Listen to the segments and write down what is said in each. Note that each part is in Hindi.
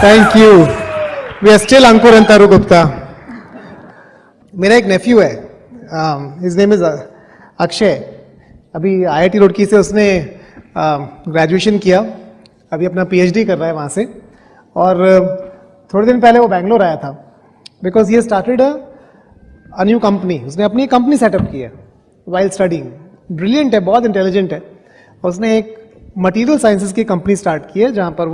Thank you. We are still Ankur and Taru Gupta. मेरा एक नेफ्यू है, हिज नेम इज अक्षय। अभी IIT रुड़की से उसने ग्रेजुएशन किया, अभी अपना PhD कर रहा है वहाँ से। और थोड़े दिन पहले वो बैंगलोर आया था because he started a new company. उसने अपनी कंपनी सेटअप की है वाइल स्टडिंग। ब्रिलियंट है, बहुत इंटेलिजेंट है। उसने एक मटेरियल साइंसेस की कंपनी स्टार्ट की है जहाँ पर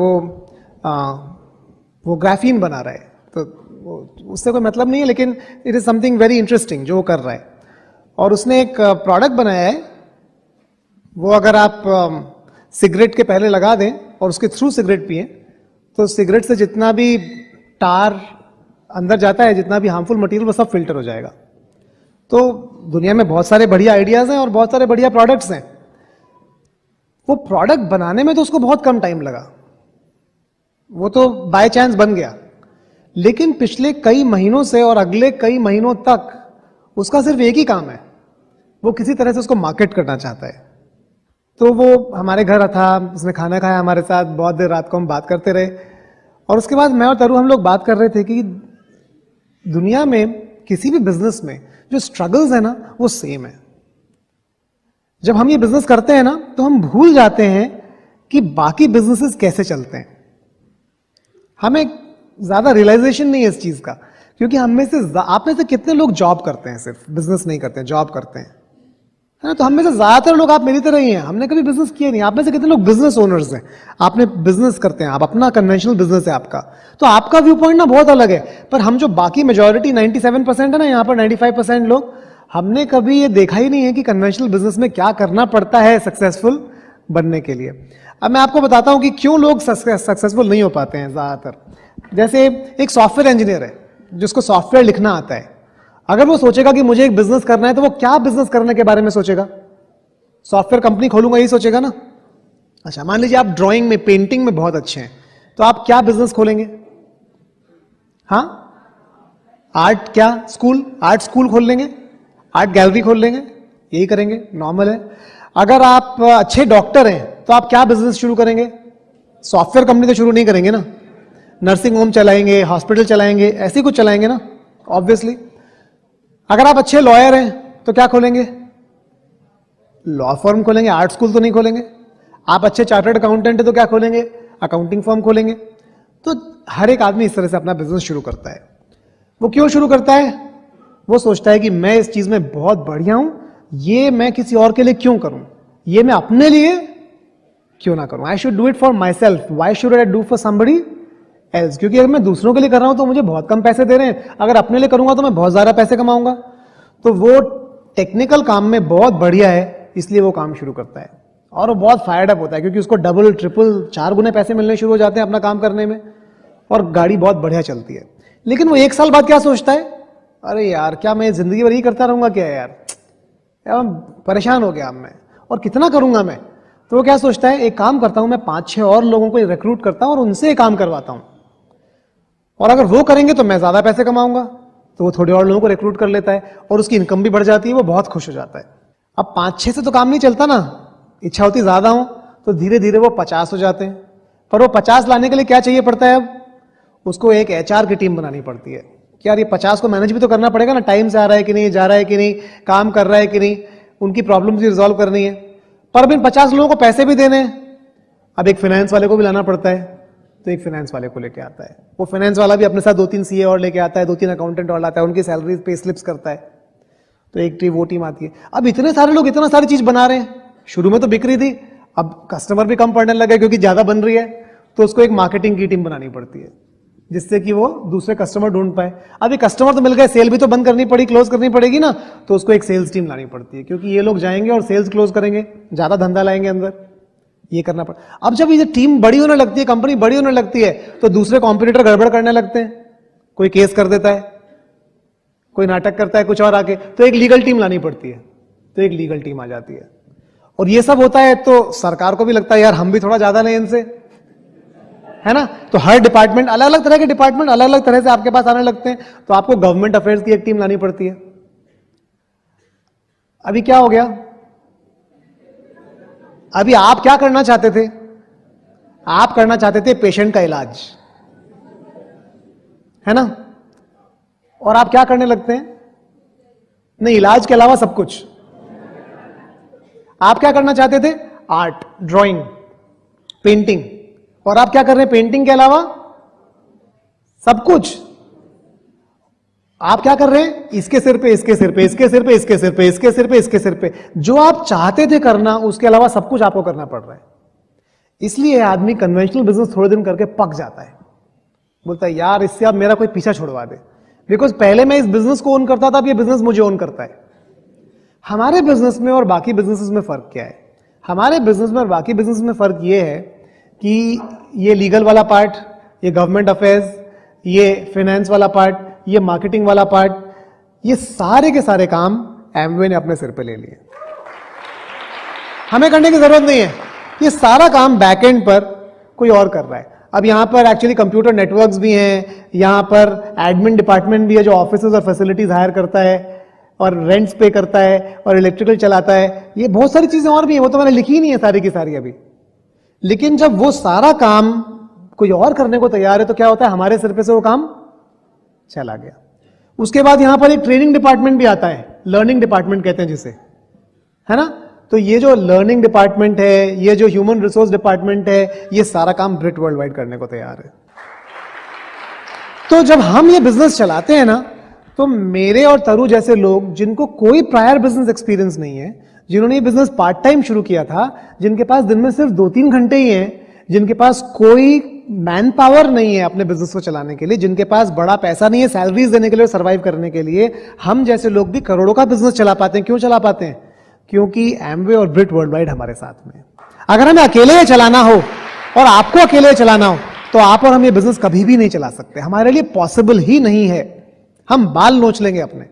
वो ग्राफीन बना रहा है। तो उससे कोई मतलब नहीं है, लेकिन it is something very interesting जो वो कर रहा है। और उसने एक प्रोडक्ट बनाया है, वो अगर आप सिगरेट के पहले लगा दें और उसके थ्रू सिगरेट पिए तो सिगरेट से जितना भी टार अंदर जाता है, जितना भी हार्मफुल मटेरियल, वो सब फिल्टर हो जाएगा। तो दुनिया में बहुत सारे बढ़िया आइडियाज हैं और बहुत सारे बढ़िया प्रोडक्ट्स हैं। वो प्रोडक्ट बनाने में तो उसको बहुत कम टाइम लगा, वो तो बाय चांस बन गया। लेकिन पिछले कई महीनों से और अगले कई महीनों तक उसका सिर्फ एक ही काम है, वो किसी तरह से उसको मार्केट करना चाहता है। तो वो हमारे घर था, उसने खाना खाया हमारे साथ, बहुत देर रात को हम बात करते रहे। और उसके बाद मैं और तरु हम लोग बात कर रहे थे कि दुनिया में किसी भी बिजनेस में जो स्ट्रगल्स है ना, वो सेम है। जब हम ये बिजनेस करते हैं ना, तो हम भूल जाते हैं कि बाकी बिजनेसेस कैसे चलते हैं। हमें ज्यादा रियलाइजेशन नहीं है इस चीज का, क्योंकि हम में से, आप में से कितने लोग जॉब करते हैं, सिर्फ बिजनेस नहीं करते हैं, जॉब करते हैं, है ना? तो हम में से ज्यादातर लोग आप मेरी तरह ही हैं, हमने कभी बिजनेस किया नहीं। आप में से कितने लोग बिजनेस ओनर्स हैं, आपने बिजनेस करते हैं, आप अपना कन्वेंशनल बिजनेस है आपका। तो आपका व्यू पॉइंट ना बहुत अलग है। पर हम जो बाकी मेजॉरिटी 97% है ना, यहाँ पर 95% लोग, हमने कभी ये देखा ही नहीं है कि कन्वेंशनल बिजनेस में क्या करना पड़ता है सक्सेसफुल बनने के लिए। अब मैं आपको बताता हूं कि क्यों लोग सक्सेसफुल नहीं हो पाते हैं ज्यादातर। जैसे एक सॉफ्टवेयर इंजीनियर है जिसको सॉफ्टवेयर लिखना आता है, अगर वो सोचेगा कि मुझे एक बिजनेस करना है, तो वो क्या बिजनेस करने के बारे में सोचेगा? सॉफ्टवेयर कंपनी खोलूंगा, यही सोचेगा ना। अच्छा, मान लीजिए आप ड्राइंग में, पेंटिंग में बहुत अच्छे हैं, तो आप क्या बिजनेस खोलेंगे? हाँ, आर्ट, क्या स्कूल, आर्ट स्कूल खोल लेंगे, आर्ट गैलरी खोल लेंगे, यही करेंगे, नॉर्मल है। अगर आप अच्छे डॉक्टर हैं तो आप क्या बिजनेस शुरू करेंगे? सॉफ्टवेयर कंपनी तो शुरू नहीं करेंगे ना, नर्सिंग होम चलाएंगे, हॉस्पिटल चलाएंगे, ऐसे कुछ चलाएंगे ना, ऑब्वियसली। अगर आप अच्छे लॉयर हैं तो क्या खोलेंगे? लॉ फर्म खोलेंगे, आर्ट स्कूल तो नहीं खोलेंगे। आप अच्छे चार्टर्ड अकाउंटेंट है तो क्या खोलेंगे? अकाउंटिंग फर्म खोलेंगे। तो हर एक आदमी इस तरह से अपना बिजनेस शुरू करता है। वो क्यों शुरू करता है? वो सोचता है कि मैं इस चीज में बहुत बढ़िया हूं, ये मैं किसी और के लिए क्यों करूं, ये मैं अपने लिए क्यों ना करूं। I should do it for my self, why should I do for somebody else. क्योंकि अगर मैं दूसरों के लिए कर रहा हूं तो मुझे बहुत कम पैसे दे रहे हैं, अगर अपने लिए करूंगा तो मैं बहुत ज्यादा पैसे कमाऊंगा। तो वो टेक्निकल काम में बहुत बढ़िया है, इसलिए वो काम शुरू करता है। और वो बहुत फायर्ड अप होता है क्योंकि उसको डबल, ट्रिपल, 4 गुने पैसे मिलने शुरू हो जाते हैं अपना काम करने में, और गाड़ी बहुत बढ़िया चलती है। लेकिन वो 1 साल बाद क्या सोचता है? अरे यार, क्या मैं जिंदगी भर ही करता रहूंगा क्या यार, परेशान हो गया अब मैं, और कितना करूंगा मैं। तो वो क्या सोचता है, एक काम करता हूं, मैं 5-6 और लोगों को रिक्रूट करता हूं और उनसे काम करवाता हूं, और अगर वो करेंगे तो मैं ज्यादा पैसे कमाऊंगा। तो वो थोड़े और लोगों को रिक्रूट कर लेता है और उसकी इनकम भी बढ़ जाती है, वो बहुत खुश हो जाता है। अब 5-6 से तो काम नहीं चलता ना, इच्छा होती ज्यादा हो, तो धीरे धीरे वो 50 हो जाते हैं। पर वो 50 लाने के लिए क्या चाहिए पड़ता है? अब उसको एक HR की टीम बनानी पड़ती है कि यार ये 50 को मैनेज भी तो करना पड़ेगा ना, टाइम से आ रहा है कि नहीं, जा रहा है कि नहीं, काम कर रहा है कि नहीं, उनकी प्रॉब्लम्स भी रिजॉल्व करनी है। पर अब इन 50 लोगों को पैसे भी देने हैं। अब एक फाइनेंस वाले को भी लाना पड़ता है, तो एक फाइनेंस वाले को लेके आता है। वो फाइनेंस वाला भी अपने साथ 2-3 CA और लेके आता है, 2-3 अकाउंटेंट और लाता है, उनकी सैलरी पे स्लिप्स करता है। तो एक टीम, वो टीम आती है। अब इतने सारे लोग इतना सारी चीज बना रहे हैं, शुरू में तो बिक रही थी, अब कस्टमर भी कम पड़ने लगे क्योंकि ज्यादा बन रही है, तो उसको एक मार्केटिंग की टीम बनानी पड़ती है जिससे कि वो दूसरे कस्टमर ढूंढ पाए। अब ये कस्टमर तो मिल गए, सेल भी तो बंद करनी पड़ी, क्लोज करनी पड़ेगी ना, तो उसको एक सेल्स टीम लानी पड़ती है, क्योंकि ये लोग जाएंगे और सेल्स क्लोज करेंगे, ज्यादा धंधा लाएंगे अंदर, ये करना पड़ा। अब जब ये टीम बड़ी होने लगती है, कंपनी बड़ी होने लगती है, तो दूसरे कॉम्पिटिटर गड़बड़ करने लगते हैं, कोई केस कर देता है, कोई नाटक करता है कुछ और आके, तो एक लीगल टीम लानी पड़ती है, तो एक लीगल टीम आ जाती है। और ये सब होता है तो सरकार को भी लगता है यार हम भी थोड़ा ज्यादा लें इनसे, है ना। तो हर डिपार्टमेंट, अलग अलग तरह के डिपार्टमेंट अलग अलग तरह से आपके पास आने लगते हैं, तो आपको गवर्नमेंट अफेयर्स की एक टीम लानी पड़ती है। अभी क्या हो गया? अभी आप क्या करना चाहते थे? आप करना चाहते थे पेशेंट का इलाज, है ना? और आप क्या करने लगते हैं? नहीं, इलाज के अलावा सब कुछ। आप क्या करना चाहते थे? Art, drawing, painting. और आप क्या कर रहे हैं पेंटिंग के अलावा? सब कुछ। आप क्या कर रहे हैं? इसके सिर पे, इसके सिर पे, इसके सिर पे, इसके सिर पे, इसके सिर पे, इसके सिर पे। जो आप चाहते थे करना, उसके अलावा सब कुछ आपको करना पड़ रहा है। इसलिए आदमी कन्वेंशनल बिजनेस थोड़े दिन करके पक जाता है, बोलता है यार इससे अब मेरा कोई पीछा छुड़वा दे, बिकॉज पहले मैं इस बिजनेस को ओन करता था, अब ये बिजनेस मुझे ओन करता है। हमारे बिजनेस में और बाकी बिजनेसेस में फर्क क्या है? हमारे बिजनेस में और बाकी बिजनेस में फर्क ये है कि ये लीगल वाला पार्ट, ये गवर्नमेंट अफेयर्स, ये फाइनेंस वाला पार्ट, ये मार्केटिंग वाला पार्ट, ये सारे के सारे काम एमवे ने अपने सिर पे ले लिए। हमें करने की जरूरत नहीं है, ये सारा काम बैकएंड पर कोई और कर रहा है। अब यहां पर एक्चुअली कंप्यूटर नेटवर्क्स भी हैं, यहां पर एडमिन डिपार्टमेंट भी है जो ऑफिसेज और फैसिलिटीज हायर करता है और रेंट्स पे करता है और इलेक्ट्रिकल चलाता है। ये बहुत सारी चीजें और भी हैं, वो तो मैंने लिखी ही नहीं है सारी की सारी अभी। लेकिन जब वो सारा काम कोई और करने को तैयार है तो क्या होता है? हमारे सिर पे से वो काम चला गया। उसके बाद यहां पर एक ट्रेनिंग डिपार्टमेंट भी आता है, लर्निंग डिपार्टमेंट कहते हैं जिसे, है ना? तो ये जो लर्निंग डिपार्टमेंट है, ये जो ह्यूमन रिसोर्स डिपार्टमेंट है, ये सारा काम ब्रिट वर्ल्ड वाइड करने को तैयार है। तो जब हम ये बिजनेस चलाते हैं ना, तो मेरे और तरु जैसे लोग जिनको कोई प्रायर बिजनेस एक्सपीरियंस नहीं है, जिन्होंने ये बिजनेस पार्ट टाइम शुरू किया था, जिनके पास दिन में सिर्फ 2-3 घंटे ही हैं, जिनके पास कोई मैन पावर नहीं है अपने बिजनेस को चलाने के लिए, जिनके पास बड़ा पैसा नहीं है सैलरीज देने के लिए, सर्वाइव करने के लिए, हम जैसे लोग भी करोड़ों का बिजनेस चला पाते हैं। क्यों चला पाते हैं? क्योंकि एमवे और ब्रिट वर्ल्ड वाइड हमारे साथ में। अगर हमें अकेले ये चलाना हो और आपको अकेले चलाना हो, तो आप और हम ये बिजनेस कभी भी नहीं चला सकते। हमारे लिए पॉसिबल ही नहीं है। हम बाल नोच लेंगे अपने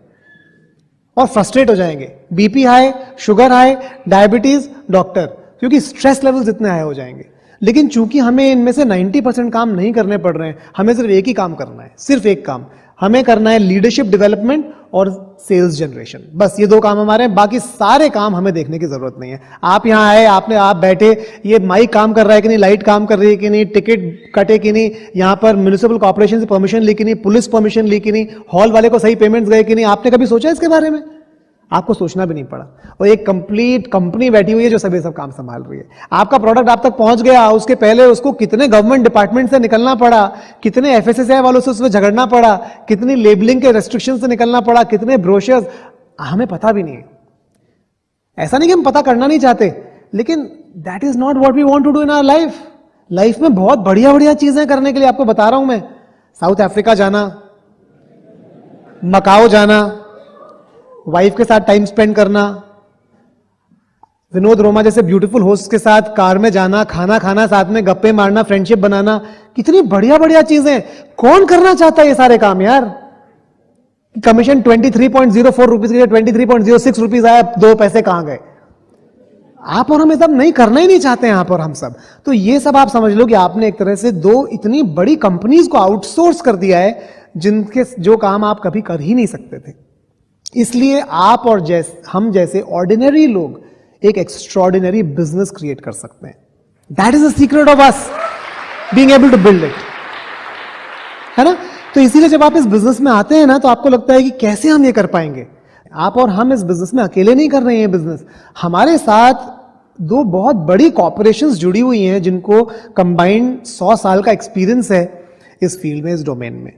और फ्रस्ट्रेट हो जाएंगे, BP high, sugar high, diabetes, doctor, क्योंकि स्ट्रेस लेवल्स इतने हाई हो जाएंगे। लेकिन चूंकि हमें इनमें से 90% काम नहीं करने पड़ रहे हैं, हमें सिर्फ एक ही काम करना है, सिर्फ एक काम हमें करना है, लीडरशिप डेवलपमेंट और सेल्स जनरेशन। बस ये 2 काम हमारे हैं, बाकी सारे काम हमें देखने की जरूरत नहीं है। आप यहां आए, आप बैठे, ये माइक काम कर रहा है कि नहीं, लाइट काम कर रही है कि नहीं, टिकट कटे कि नहीं, यहां पर म्युनिसिपल कॉर्पोरेशन से परमिशन ली कि नहीं, पुलिस परमिशन ली कि नहीं, हॉल वाले को सही पेमेंट्स गए कि नहीं, आपने कभी सोचा इसके बारे में? आपको सोचना भी नहीं पड़ा। और एक कंप्लीट कंपनी बैठी हुई है जो सब काम संभाल रही है। आपका प्रोडक्ट आप तक पहुंच गया, उसके पहले उसको कितने गवर्नमेंट डिपार्टमेंट से निकलना पड़ा, कितने एफएसएसआई वालों से उसमें झगड़ना पड़ा, कितनी लेबलिंग के रेस्ट्रिक्शन से निकलना पड़ा, कितने ब्रोशर्स, हमें पता भी नहीं है। ऐसा नहीं कि हम पता करना नहीं चाहते, लेकिन that is not what we want to do in our life. Life में बहुत बढ़िया बढ़िया चीजें करने के लिए आपको बता रहा हूं मैं। साउथ अफ्रीका जाना, मकाओ जाना, वाइफ के साथ टाइम स्पेंड करना, विनोद रोमा जैसे ब्यूटीफुल होस्ट के साथ कार में जाना, खाना खाना, साथ में गप्पे मारना, फ्रेंडशिप बनाना, कितनी बढ़िया बढ़िया चीजें। कौन करना चाहता है ये सारे काम यार? कमीशन 23.04 रुपीज के 23.06 रुपीज आया, 2 पैसे कहां गए? आप और हम ये सब नहीं करना ही नहीं चाहते हैं, आप और हम सब। तो ये सब आप समझ लो कि आपने एक तरह से 2 इतनी बड़ी कंपनीज को आउटसोर्स कर दिया है, जिनके जो काम आप कभी कर ही नहीं सकते थे। इसलिए आप और हम जैसे ऑर्डिनरी लोग एक एक्स्ट्रॉर्डिनरी बिजनेस क्रिएट कर सकते हैं। That is the secret of us being able to build it, है ना? तो इसीलिए जब आप इस बिजनेस में आते हैं ना, तो आपको लगता है कि कैसे हम ये कर पाएंगे। आप और हम इस बिजनेस में अकेले नहीं कर रहे हैं। बिजनेस हमारे साथ 2 बहुत बड़ी कॉर्पोरेशंस जुड़ी हुई हैं, जिनको कंबाइंड 100 साल का एक्सपीरियंस है इस फील्ड में, इस डोमेन में।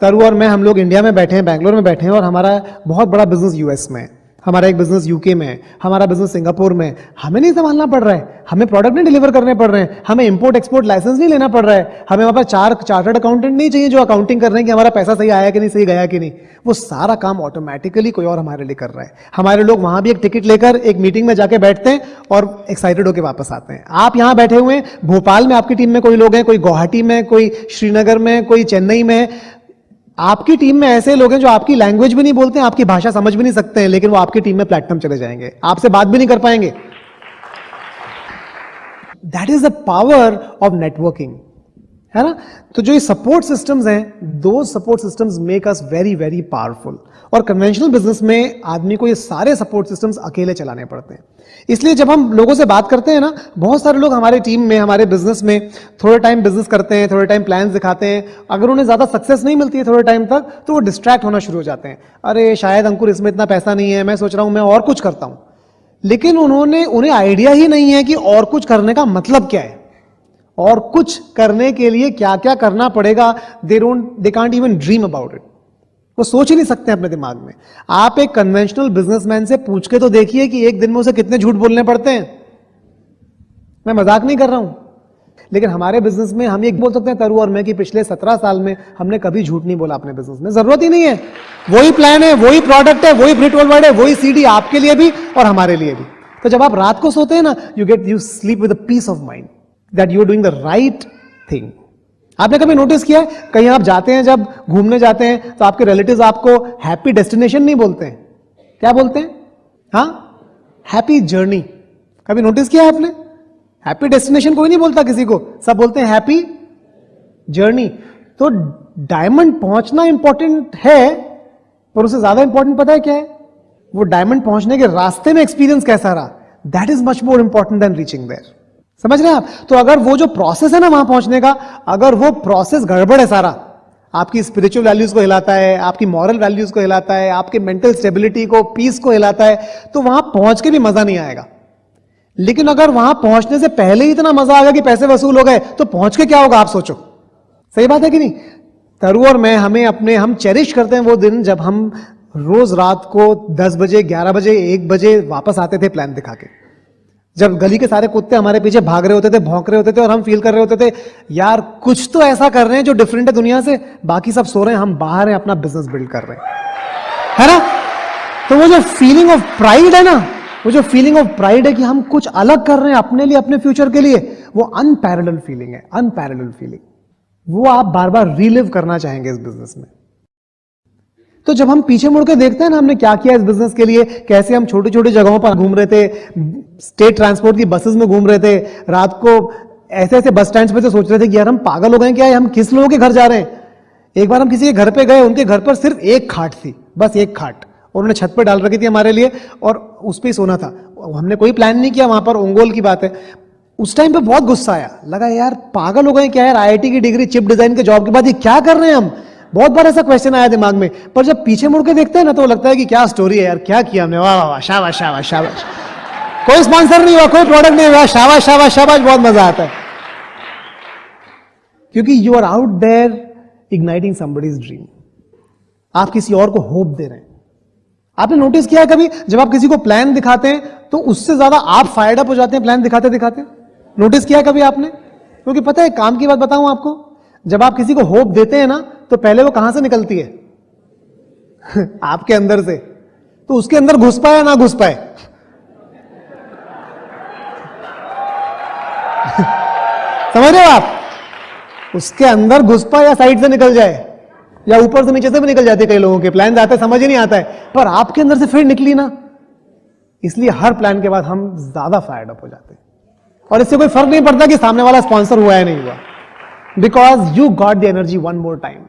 तरु और मैं, हम लोग इंडिया में बैठे हैं, बैंगलोर में बैठे हैं, और हमारा बहुत बड़ा बिजनेस यूएस में है, हमारा एक बिजनेस यूके में है, हमारा बिजनेस सिंगापुर में। हमें नहीं संभालना पड़ रहा है, हमें प्रोडक्ट नहीं डिलीवर करने पड़ रहे हैं, हमें इंपोर्ट एक्सपोर्ट लाइसेंस नहीं लेना पड़ रहा है, हमें वहां पर 4 चार्टर्ड अकाउंटेंट नहीं चाहिए जो अकाउंटिंग कर रहे हैं कि हमारा पैसा सही आया कि नहीं, सही गया कि नहीं। वो सारा काम ऑटोमेटिकली कोई और हमारे लिए कर रहा है। हमारे लोग वहां भी एक टिकट लेकर एक मीटिंग में जाके बैठते हैं और एक्साइटेड होकर वापस आते हैं। आप यहां बैठे हुए हैं, भोपाल में आपकी टीम में कोई लोग हैं, कोई गुवाहाटी में, कोई श्रीनगर में, कोई चेन्नई में। आपकी टीम में ऐसे लोग हैं जो आपकी लैंग्वेज भी नहीं बोलते हैं, आपकी भाषा समझ भी नहीं सकते हैं, लेकिन वो आपकी टीम में प्लेटिनम चले जाएंगे, आपसे बात भी नहीं कर पाएंगे। That is the power of networking, है ना? तो जो ये सपोर्ट सिस्टम्स हैं, दो support systems make us very very powerful. और कन्वेंशनल बिजनेस में आदमी को ये सारे सपोर्ट सिस्टम्स अकेले चलाने पड़ते हैं। इसलिए जब हम लोगों से बात करते हैं ना, बहुत सारे लोग हमारे टीम में, हमारे बिजनेस में थोड़े टाइम बिजनेस करते हैं, थोड़े टाइम प्लान्स दिखाते हैं, अगर उन्हें ज्यादा सक्सेस नहीं मिलती है थोड़े टाइम तक, तो वो डिस्ट्रैक्ट होना शुरू हो जाते हैं। अरे शायद अंकुर इसमें इतना पैसा नहीं है, मैं सोच रहा हूं मैं और कुछ करता हूं। लेकिन उन्हें आइडिया ही नहीं है कि और कुछ करने का मतलब क्या है, और कुछ करने के लिए क्या क्या करना पड़ेगा। They can't even dream about it. वो सोच ही नहीं सकते अपने दिमाग में। आप एक कन्वेंशनल बिजनेसमैन से पूछ के तो देखिए कि एक दिन में उसे कितने झूठ बोलने पड़ते हैं। मैं मजाक नहीं कर रहा हूं। लेकिन हमारे बिजनेस में हम ये बोल सकते हैं, तरु और मैं, कि पिछले 17 साल में हमने कभी झूठ नहीं बोला अपने बिजनेस में। जरूरत ही नहीं है। वही प्लान है, वही प्रोडक्ट है, वही ब्रिट वर्ल्ड है, वही सीडी आपके लिए भी और हमारे लिए भी। तो जब आप रात को सोते हैं ना, you sleep with peace of mind that you are doing the right thing. आपने कभी नोटिस किया है, कहीं आप जाते हैं, जब घूमने जाते हैं, तो आपके रिलेटिव्स आपको हैप्पी डेस्टिनेशन नहीं बोलते हैं, क्या बोलते हैं? हाँ, हैप्पी जर्नी। कभी नोटिस किया है आपने? हैप्पी डेस्टिनेशन कोई नहीं बोलता किसी को, सब बोलते हैं हैप्पी जर्नी। तो डायमंड पहुंचना इंपॉर्टेंट है, पर उससे ज्यादा इंपॉर्टेंट पता है क्या है? वो डायमंड पहुंचने के रास्ते में एक्सपीरियंस कैसा रहा, that is much more important than reaching there. समझ रहे हैं आप? तो अगर वो जो प्रोसेस है ना वहां पहुंचने का, अगर वो प्रोसेस गड़बड़ है सारा, आपकी स्पिरिचुअल वैल्यूज को हिलाता है, आपकी मॉरल वैल्यूज को हिलाता है, आपके मेंटल स्टेबिलिटी को, पीस को हिलाता है, तो वहां पहुंच के भी मजा नहीं आएगा। लेकिन अगर वहां पहुंचने से पहले ही इतना मजा आ गया कि पैसे वसूल हो गए, तो पहुंच के क्या होगा आप सोचो। सही बात है कि नहीं? तरु और मैं, हम चेरिश करते हैं वो दिन जब हम रोज रात को 10 बजे, 11 बजे, 1 बजे वापस आते थे प्लान दिखा के। जब गली के सारे कुत्ते हमारे पीछे भाग रहे होते थे, भौंक रहे होते थे, और हम फील कर रहे होते थे यार कुछ तो ऐसा कर रहे हैं जो डिफरेंट है दुनिया से, बाकी सब सो रहे हैं, हम बाहर हैं, अपना बिजनेस बिल्ड कर रहे हैं, है ना? तो वो जो फीलिंग ऑफ प्राइड है ना, वो जो फीलिंग ऑफ प्राइड है कि हम कुछ अलग कर रहे हैं अपने लिए, अपने फ्यूचर के लिए, वो अनपैरेलल फीलिंग है, अनपैरेलल फीलिंग। वो आप बार बार रीलिव करना चाहेंगे इस बिजनेस में। तो जब हम पीछे मुड़ के देखते हैं ना, हमने क्या किया इस बिजनेस के लिए, कैसे हम छोटी छोटी जगहों पर घूम रहे थे, स्टेट ट्रांसपोर्ट की बसेस में घूम रहे थे, रात को ऐसे ऐसे बस स्टैंड पे तो सोच रहे थे कि यार हम पागल हो गए क्या, हम किस लोगों के घर जा रहे हैं। एक बार हम किसी के घर पे गए, उनके घर पर सिर्फ एक खाट थी, बस एक खाट, और उन्होंने छत पे डाल रखी थी हमारे लिए, और उस पर ही सोना था। हमने कोई प्लान नहीं किया, वहां पर ओंगोल की बात है। उस टाइम पे बहुत गुस्सा आया, लगा यार पागल हो गए क्या यार, IIT की डिग्री, चिप डिजाइन के जॉब के बाद ये क्या कर रहे हैं हम। बहुत बार ऐसा क्वेश्चन आया दिमाग में, पर जब पीछे मुड़ के देखते हैं ना, तो लगता है कि क्या स्टोरी है यार, क्या किया हमने, वाह वाह वाह, शाबाश शाबाश शाबाश। कोई स्पॉन्सर नहीं हुआ, कोई प्रोडक्ट नहीं हुआ, शाबाश शाबाश शाबाश, बहुत मजा आता है। क्योंकि you are out there igniting somebody's dream. आप किसी और को होप दे रहे हैं। आपने नोटिस किया कभी, जब आप किसी को प्लान दिखाते हैं तो उससे ज्यादा आप फायर्ड अप हो जाते हैं प्लान दिखाते दिखाते? नोटिस किया कभी आपने? क्योंकि पता है, काम की बात बताऊं आपको, जब आप किसी को होप देते हैं ना, तो पहले वो कहां से निकलती है? आपके अंदर से। तो उसके अंदर घुस पाए या ना घुस पाए, समझ रहे हो आप? उसके अंदर घुस पाए या साइड से निकल जाए, या ऊपर से नीचे से भी निकल जाते, कई लोगों के प्लान आते समझ ही नहीं आता है, पर आपके अंदर से फिर निकली ना। इसलिए हर प्लान के बाद हम ज्यादा फायर्ड अप हो जाते हैं, और इससे कोई फर्क नहीं पड़ता कि सामने वाला स्पॉन्सर हुआ है नहीं हुआ, because you got the energy one more time.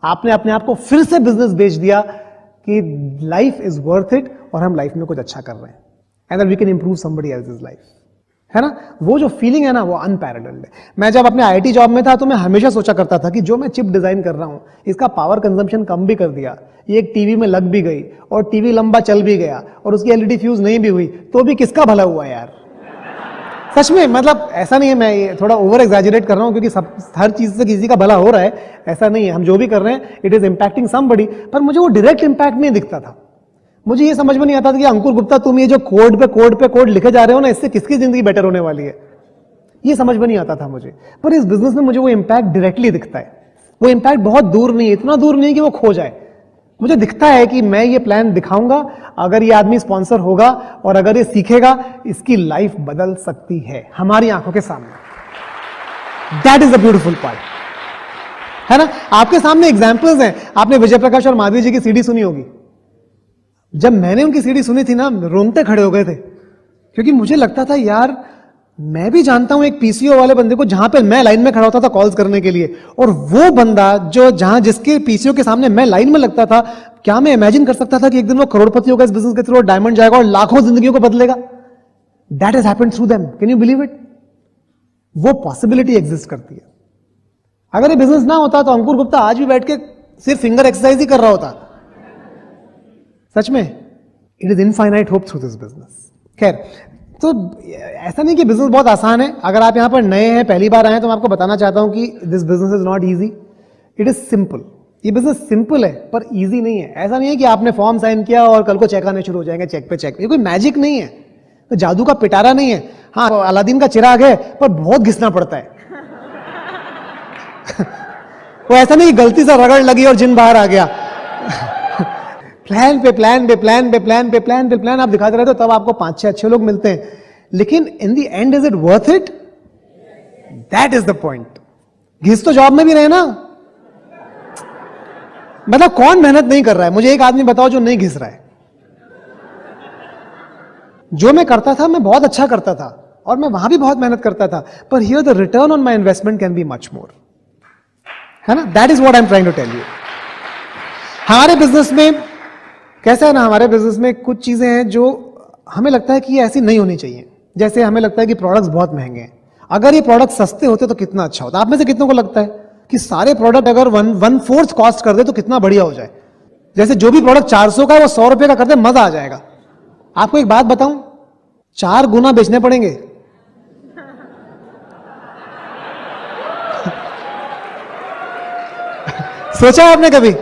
आपने अपने आप को फिर से बिजनेस बेच दिया कि लाइफ इज वर्थ इट, और हम लाइफ में कुछ अच्छा कर रहे हैं, and we can improve somebody else's life, है ना? वो जो फीलिंग है ना, वो अनपैरेलल्ड है। मैं जब अपने IIT जॉब में था, तो मैं हमेशा सोचा करता था कि जो मैं चिप डिजाइन कर रहा हूं, इसका पावर कंजम्पशन कम भी कर दिया, ये एक टीवी में लग भी गई, और टीवी लंबा चल भी गया, और उसकी LED फ्यूज नहीं भी हुई, तो भी किसका भला हुआ यार? सच में, मतलब ऐसा नहीं है, मैं ये थोड़ा ओवर एग्जैजरेट कर रहा हूं, क्योंकि सब हर चीज से किसी का भला हो रहा है, ऐसा नहीं है। हम जो भी कर रहे हैं, इट इज इंपैक्टिंग समबडी, पर मुझे वो डायरेक्ट इंपैक्ट नहीं दिखता था। मुझे ये समझ में नहीं आता था कि अंकुर गुप्ता, तुम ये जो कोड पे कोड लिखे जा रहे हो ना, इससे किसकी जिंदगी बेटर होने वाली है, ये समझ में नहीं आता था मुझे। पर इस बिजनेस में मुझे वो इंपैक्ट डायरेक्टली दिखता है। वो इंपैक्ट बहुत दूर नहीं है, इतना दूर नहीं कि वो खो जाए। मुझे दिखता है कि मैं ये प्लान दिखाऊंगा, अगर ये आदमी स्पॉन्सर होगा और अगर ये सीखेगा, इसकी लाइफ बदल सकती है हमारी आंखों के सामने। That is the beautiful part, है ना? आपके सामने एग्जाम्पल्स हैं। आपने विजय प्रकाश और माधवी जी की सीडी सुनी होगी। जब मैंने उनकी सीडी सुनी थी ना, रोंगटे खड़े हो गए थे, क्योंकि मुझे लगता था यार मैं भी जानता हूं एक पीसीओ वाले बंदे को जहां पे मैं लाइन में खड़ा होता था कॉल्स करने के लिए, और वो बंदा जो जहां जिसके पीसीओ के सामने मैं लाइन में लगता था, क्या मैं इमेजिन कर सकता था कि एक दिन वो करोड़पति होगा इस बिजनेस के थ्रू, डायमंड जाएगा और लाखों जिंदगियों को बदलेगा? That has happened through them. Can you believe it? वो पॉसिबिलिटी एग्जिस्ट करती है। अगर ये बिजनेस ना होता तो अंकुर गुप्ता आज भी बैठ के सिर्फ फिंगर एक्सरसाइज ही कर रहा होता। सच में it is infinite hope through this business. खैर, तो ऐसा नहीं कि बिजनेस बहुत आसान है। अगर आप यहां पर नए हैं, पहली बार आए हैं, तो मैं आपको बताना चाहता हूं कि this business is not easy, it is simple. ये बिजनेस सिंपल है पर इजी नहीं है। ऐसा नहीं है कि आपने फॉर्म साइन किया और कल को चेक आने शुरू हो जाएंगे, चेक पे चेक। ये कोई मैजिक नहीं है, तो जादू का पिटारा नहीं है। हाँ, अलादीन का चिराग है पर बहुत घिसना पड़ता है। वो ऐसा नहीं गलती से रगड़ लगी और जिन बाहर आ गया। प्लान पे प्लान पे प्लान पे प्लान पे प्लान पे प्लान आप दिखाते रहते हो, तब आपको 5-6 अच्छे लोग मिलते हैं। लेकिन in the end is it worth it? That is the point. घिस तो जॉब में भी रहे ना, मतलब कौन मेहनत नहीं कर रहा है? मुझे एक आदमी बताओ जो नहीं घिस रहा है। जो मैं करता था मैं बहुत अच्छा करता था और मैं वहां भी बहुत मेहनत करता था, पर here the return on my investment can be much more, है ना? That is what I am trying to tell you. हमारे बिजनेस में कैसा है ना, हमारे बिजनेस में कुछ चीजें हैं जो हमें लगता है कि ये ऐसी नहीं होनी चाहिए। जैसे हमें लगता है कि प्रोडक्ट्स बहुत महंगे हैं, अगर ये प्रोडक्ट सस्ते होते तो कितना अच्छा होता। आप में से कितनों को लगता है कि सारे प्रोडक्ट अगर 1/4 कॉस्ट कर दे तो कितना बढ़िया हो जाए? जैसे जो भी प्रोडक्ट 400 का है वो 100 रुपए का कर दे, मजा आ जाएगा। आपको एक बात बताऊं, 4 गुना बेचने पड़ेंगे। सोचा आपने कभी?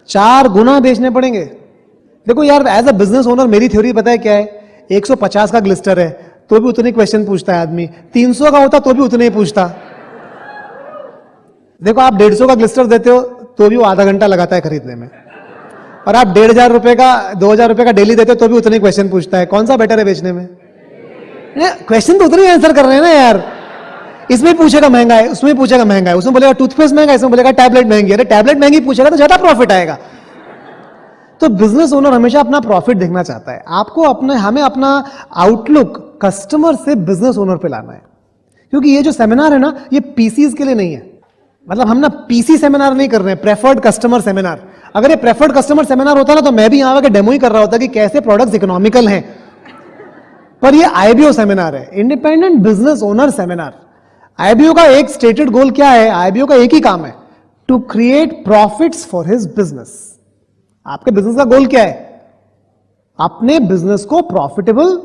4 गुना बेचने पड़ेंगे। देखो यार, एज अ बिजनेस ओनर मेरी थ्योरी पता है क्या है? 150 का ग्लिस्टर है तो भी उतने क्वेश्चन पूछता है आदमी, 300 का होता तो भी उतने ही पूछता। देखो, आप 150 का ग्लिस्टर देते हो तो भी वो आधा घंटा लगाता है खरीदने में, और आप 1,500 रुपए का 2,000 रुपए का डेली देते हो तो भी उतने क्वेश्चन पूछता है। कौन सा बेटर है बेचने में? क्वेश्चन तो उतने ही आंसर कर रहे हैं ना यार। इसमें पूछेगा महंगा है, उसमें पूछेगा महंगा है, उसमें बोलेगा टूथपेस्ट महंगा है, इसमें बोलेगा टैबलेट महंगी है। अरे टैबलेट महंगी पूछेगा तो ज्यादा प्रॉफिट आएगा। तो बिजनेस ओनर हमेशा अपना प्रॉफिट देखना चाहता है। आपको हमें अपना आउटलुक कस्टमर से बिजनेस ओनर पे लाना है, क्योंकि ये जो सेमिनार है ना, ये पीसीज के लिए नहीं है। मतलब हम ना पीसी सेमिनार नहीं कर रहे हैं, प्रेफर्ड कस्टमर सेमिनार। अगर ये प्रेफर्ड कस्टमर सेमिनार होता ना तो मैं भी यहां आकर डेमो ही कर रहा होता कि कैसे प्रोडक्ट्स इकोनॉमिकल हैं। पर ये आईबीओ सेमिनार है, independent business owner seminar. IBO का एक स्टेटेड गोल क्या है? आईबीओ का एक ही काम है, to create profits for his business. आपके बिजनेस का गोल क्या है? अपने बिजनेस को प्रॉफिटेबल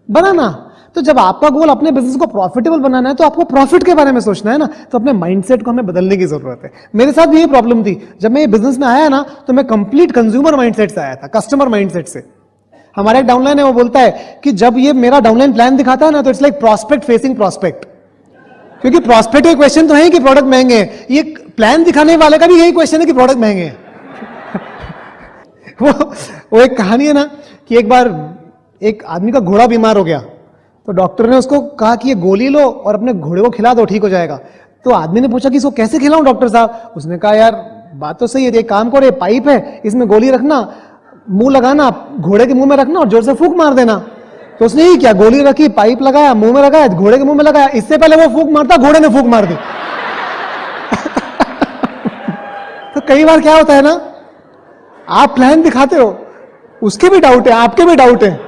बनाना। तो जब आपका गोल अपने बिजनेस को प्रॉफिटेबल बनाना है तो आपको प्रॉफिट के बारे में सोचना है ना। तो अपने माइंडसेट को हमें बदलने की जरूरत है। मेरे साथ भी यही प्रॉब्लम थी। जब मैं ये बिजनेस में आया ना तो मैं कंप्लीट कंज्यूमर माइंडसेट से आया था, कस्टमर माइंडसेट से। हमारा एक डाउनलाइन है, वो बोलता है कि जब ये मेरा डाउनलाइन प्लान दिखाता है ना तो it's like prospect facing prospect. क्योंकि प्रॉस्पेक्ट के क्वेश्चन तो है कि प्रोडक्ट महंगे हैं, ये प्लान दिखाने वाले का भी यही क्वेश्चन है कि प्रोडक्ट महंगे हैं। वो एक कहानी है ना कि एक बार एक आदमी का घोड़ा बीमार हो गया, तो डॉक्टर ने उसको कहा कि ये गोली लो और अपने घोड़े को खिला दो, ठीक हो जाएगा। तो आदमी ने पूछा कि इसको कैसे खिलाऊं डॉक्टर साहब? उसने कहा यार बात तो सही है, एक काम करो, ये पाइप है, इसमें गोली रखना, मुंह लगाना, घोड़े के मुंह में रखना और जोर से फूंक मार देना। तो उसने ही क्या, गोली रखी, पाइप लगाया, मुंह में लगाया, घोड़े के मुंह में लगाया। इससे पहले वो फूंक मारता, घोड़े ने फूंक मार दी। तो कई बार क्या होता है ना, आप प्लान दिखाते हो, उसके भी डाउट है, आपके भी डाउट है,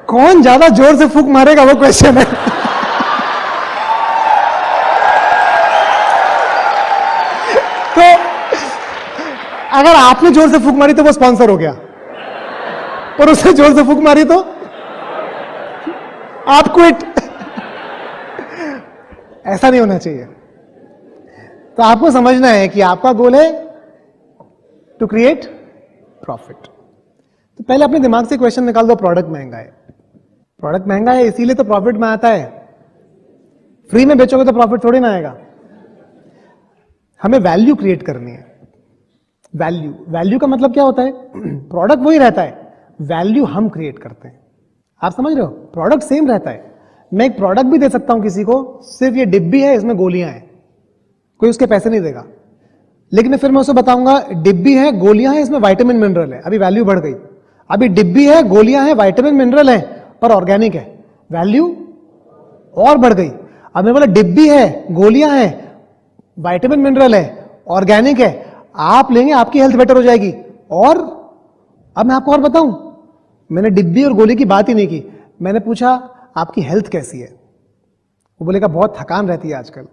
कौन ज्यादा जोर से फूंक मारेगा वो क्वेश्चन है। तो अगर आपने जोर से फूंक मारी तो वो स्पॉन्सर हो गया, और उसने जोर से फूंक मारी तो आप क्विट। ऐसा नहीं होना चाहिए। तो आपको समझना है कि आपका गोल है टू क्रिएट प्रॉफिट। तो पहले अपने दिमाग से क्वेश्चन निकाल दो, प्रोडक्ट महंगा है, प्रोडक्ट महंगा है इसीलिए तो प्रॉफिट में आता है। फ्री में बेचोगे तो प्रॉफिट थोड़ी ना आएगा। हमें वैल्यू क्रिएट करनी है। वैल्यू का मतलब क्या होता है? प्रोडक्ट वही रहता है, वैल्यू हम क्रिएट करते हैं। आप समझ रहे हो? प्रोडक्ट सेम रहता है। मैं एक प्रोडक्ट भी दे सकता हूं किसी को, सिर्फ ये डिब्बी है, इसमें गोलियां हैं, कोई उसके पैसे नहीं देगा। लेकिन फिर मैं उसे बताऊंगा डिब्बी है, गोलियां हैं, इसमें विटामिन मिनरल है, अभी वैल्यू बढ़ गई। अभी डिब्बी है, गोलियां हैं, विटामिन मिनरल है, पर ऑर्गेनिक है, वैल्यू और बढ़ गई। अब मैं बोला डिब्बी है, गोलियां हैं, विटामिन मिनरल है, ऑर्गेनिक है, आप लेंगे आपकी हेल्थ बेटर हो जाएगी। और अब मैं आपको और बताऊं, मैंने डिब्बी और गोली की बात ही नहीं की, मैंने पूछा आपकी हेल्थ कैसी है? वो बोलेगा बहुत थकान रहती है आजकल।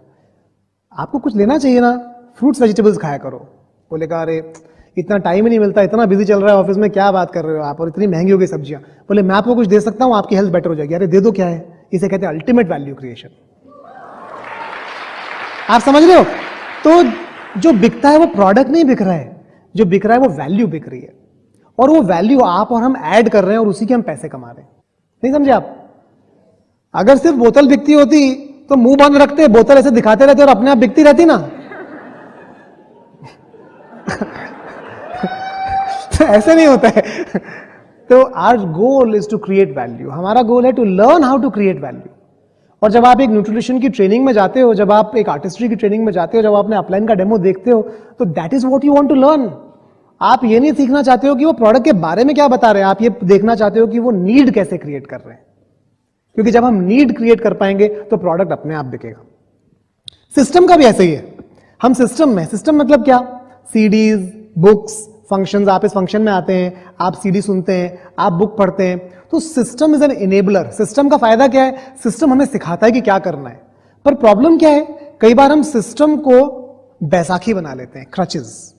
आपको कुछ लेना चाहिए ना, फ्रूट्स वेजिटेबल्स खाया करो। बोलेगा अरे इतना टाइम ही नहीं मिलता, इतना बिजी चल रहा है ऑफिस में, क्या बात कर रहे हो आप, और इतनी महंगी हो गई सब्जियां। बोले मैं आपको कुछ दे सकता हूं, आपकी हेल्थ बेटर हो जाएगी। अरे दे दो, क्या है? इसे कहते हैं अल्टीमेट वैल्यू क्रिएशन। आप समझ रहे हो? तो जो बिकता है वो प्रोडक्ट नहीं बिक रहा है, जो बिक रहा है वो वैल्यू बिक रही है, और वो वैल्यू आप और हम ऐड कर रहे हैं और उसी के हम पैसे कमा रहे हैं। नहीं समझे आप? अगर सिर्फ बोतल बिकती होती तो मुंह बंद रखते, बोतल ऐसे दिखाते रहते और अपने आप बिकती रहती ना। तो ऐसे नहीं होता है। तो our goal is to create value. हमारा गोल है to learn how to create value. और जब आप एक न्यूट्रिशन की ट्रेनिंग में जाते हो, जब आप एक आर्टिस्ट्री की ट्रेनिंग में जाते हो, जब आपने अपलाइन का डेमो देखते हो, तो that is what you want to learn. आप ये नहीं सीखना चाहते हो कि वो प्रोडक्ट के बारे में क्या बता रहे हैं, आप ये देखना चाहते हो कि वो नीड कैसे क्रिएट कर रहे हैं। क्योंकि जब हम नीड क्रिएट कर पाएंगे तो प्रोडक्ट अपने आप बिकेगा। सिस्टम का भी ऐसे ही है। हम सिस्टम में, सिस्टम मतलब क्या? CDs, books, functions. आप इस फंक्शन में आते हैं, आप सीडी सुनते हैं, आप बुक पढ़ते हैं, तो system is an enabler. System का फायदा क्या है? सिस्टम हमें सिखाता है कि क्या करना है। पर प्रॉब्लम क्या है? कई बार हम सिस्टम को बैसाखी बना लेते हैं, क्रचेस।